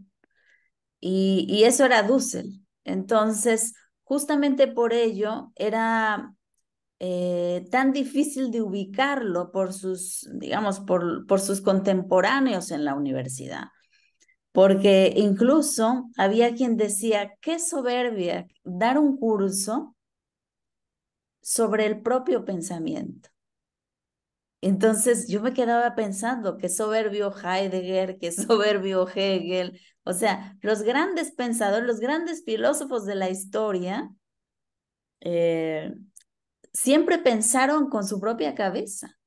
Y eso era Dussel. Entonces, justamente por ello era tan difícil de ubicarlo por sus, digamos, por sus contemporáneos en la universidad. Porque incluso había quien decía, qué soberbia dar un curso sobre el propio pensamiento. Entonces yo me quedaba pensando, qué soberbio Heidegger, qué soberbio Hegel, o sea, los grandes pensadores, los grandes filósofos de la historia, siempre pensaron con su propia cabeza.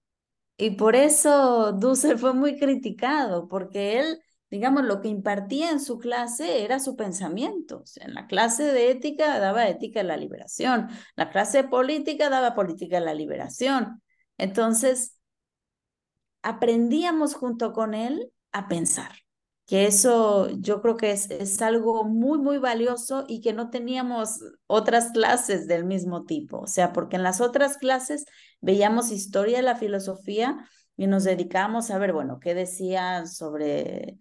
Y por eso Dussel fue muy criticado, porque él, digamos, lo que impartía en su clase era su pensamiento. O sea, en la clase de ética daba ética de la liberación, la clase de política daba política de la liberación. Entonces, aprendíamos junto con él a pensar, que eso yo creo que es algo muy, muy valioso y que no teníamos otras clases del mismo tipo. O sea, porque en las otras clases veíamos historia de la filosofía y nos dedicábamos a ver, bueno, qué decían sobre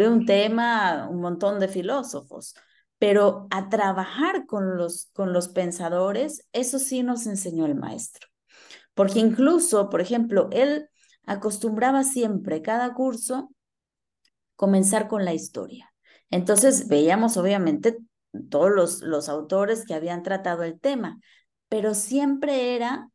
un tema un montón de filósofos. Pero a trabajar con los pensadores, eso sí nos enseñó el maestro. Porque incluso, por ejemplo, él acostumbraba siempre, cada curso, comenzar con la historia. Entonces veíamos obviamente todos los autores que habían tratado el tema, pero siempre era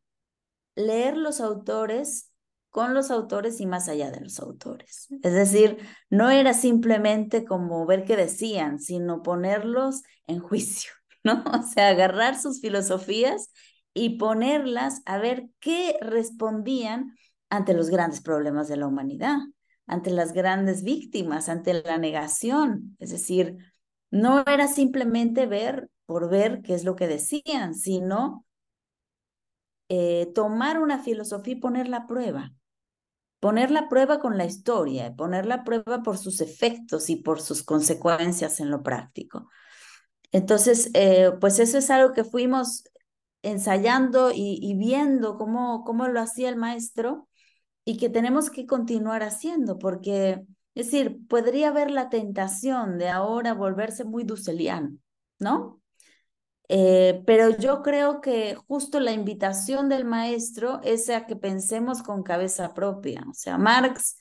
leer los autores con los autores y más allá de los autores. Es decir, no era simplemente como ver qué decían, sino ponerlos en juicio, ¿no? O sea, agarrar sus filosofías y ponerlas a ver qué respondían ante los grandes problemas de la humanidad, ante las grandes víctimas, ante la negación. Es decir, no era simplemente ver por ver qué es lo que decían, sino tomar una filosofía y poner la prueba con la historia, poner la prueba por sus efectos y por sus consecuencias en lo práctico. Entonces, pues eso es algo que fuimos ensayando y viendo cómo lo hacía el maestro y que tenemos que continuar haciendo, porque, es decir, podría haber la tentación de ahora volverse muy dusseliano, ¿no? Pero yo creo que justo la invitación del maestro es a que pensemos con cabeza propia. O sea, Marx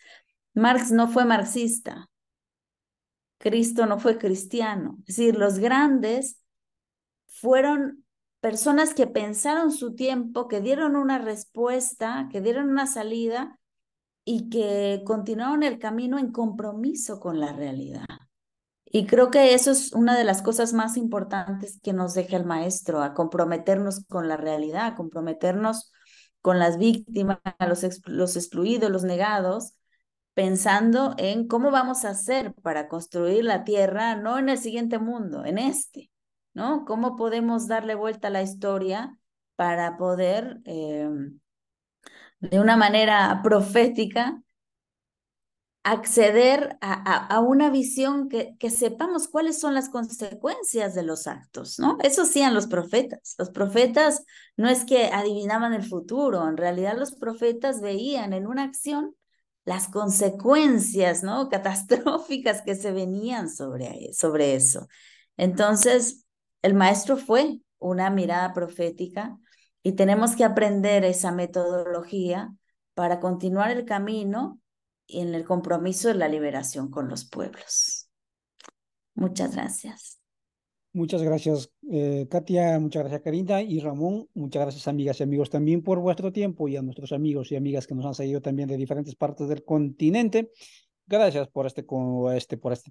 no fue marxista, Cristo no fue cristiano. Es decir, los grandes fueron personas que pensaron su tiempo, que dieron una respuesta, que dieron una salida y que continuaron el camino en compromiso con la realidad. Y creo que eso es una de las cosas más importantes que nos deja el maestro, a comprometernos con la realidad, a comprometernos con las víctimas, los excluidos, los negados, pensando en cómo vamos a hacer para construir la tierra, no en el siguiente mundo, en este, ¿no? ¿Cómo podemos darle vuelta a la historia para poder, de una manera profética, acceder a una visión que sepamos cuáles son las consecuencias de los actos, ¿no? Eso hacían los profetas. Los profetas no es que adivinaban el futuro, en realidad los profetas veían en una acción las consecuencias, ¿no? Catastróficas que se venían sobre eso. Entonces, el maestro fue una mirada profética y tenemos que aprender esa metodología para continuar el camino y en el compromiso de la liberación con los pueblos. Muchas gracias. Muchas gracias, Katia, muchas gracias, Karina y Ramón. Muchas gracias, amigas y amigos, también por vuestro tiempo y a nuestros amigos y amigas que nos han seguido también de diferentes partes del continente. Gracias por este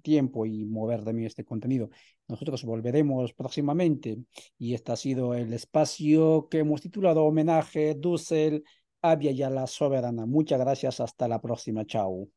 tiempo y mover también este contenido. Nosotros volveremos próximamente y este ha sido el espacio que hemos titulado Homenaje Dussel a Vialla la Soberana. Muchas gracias. Hasta la próxima. Chao.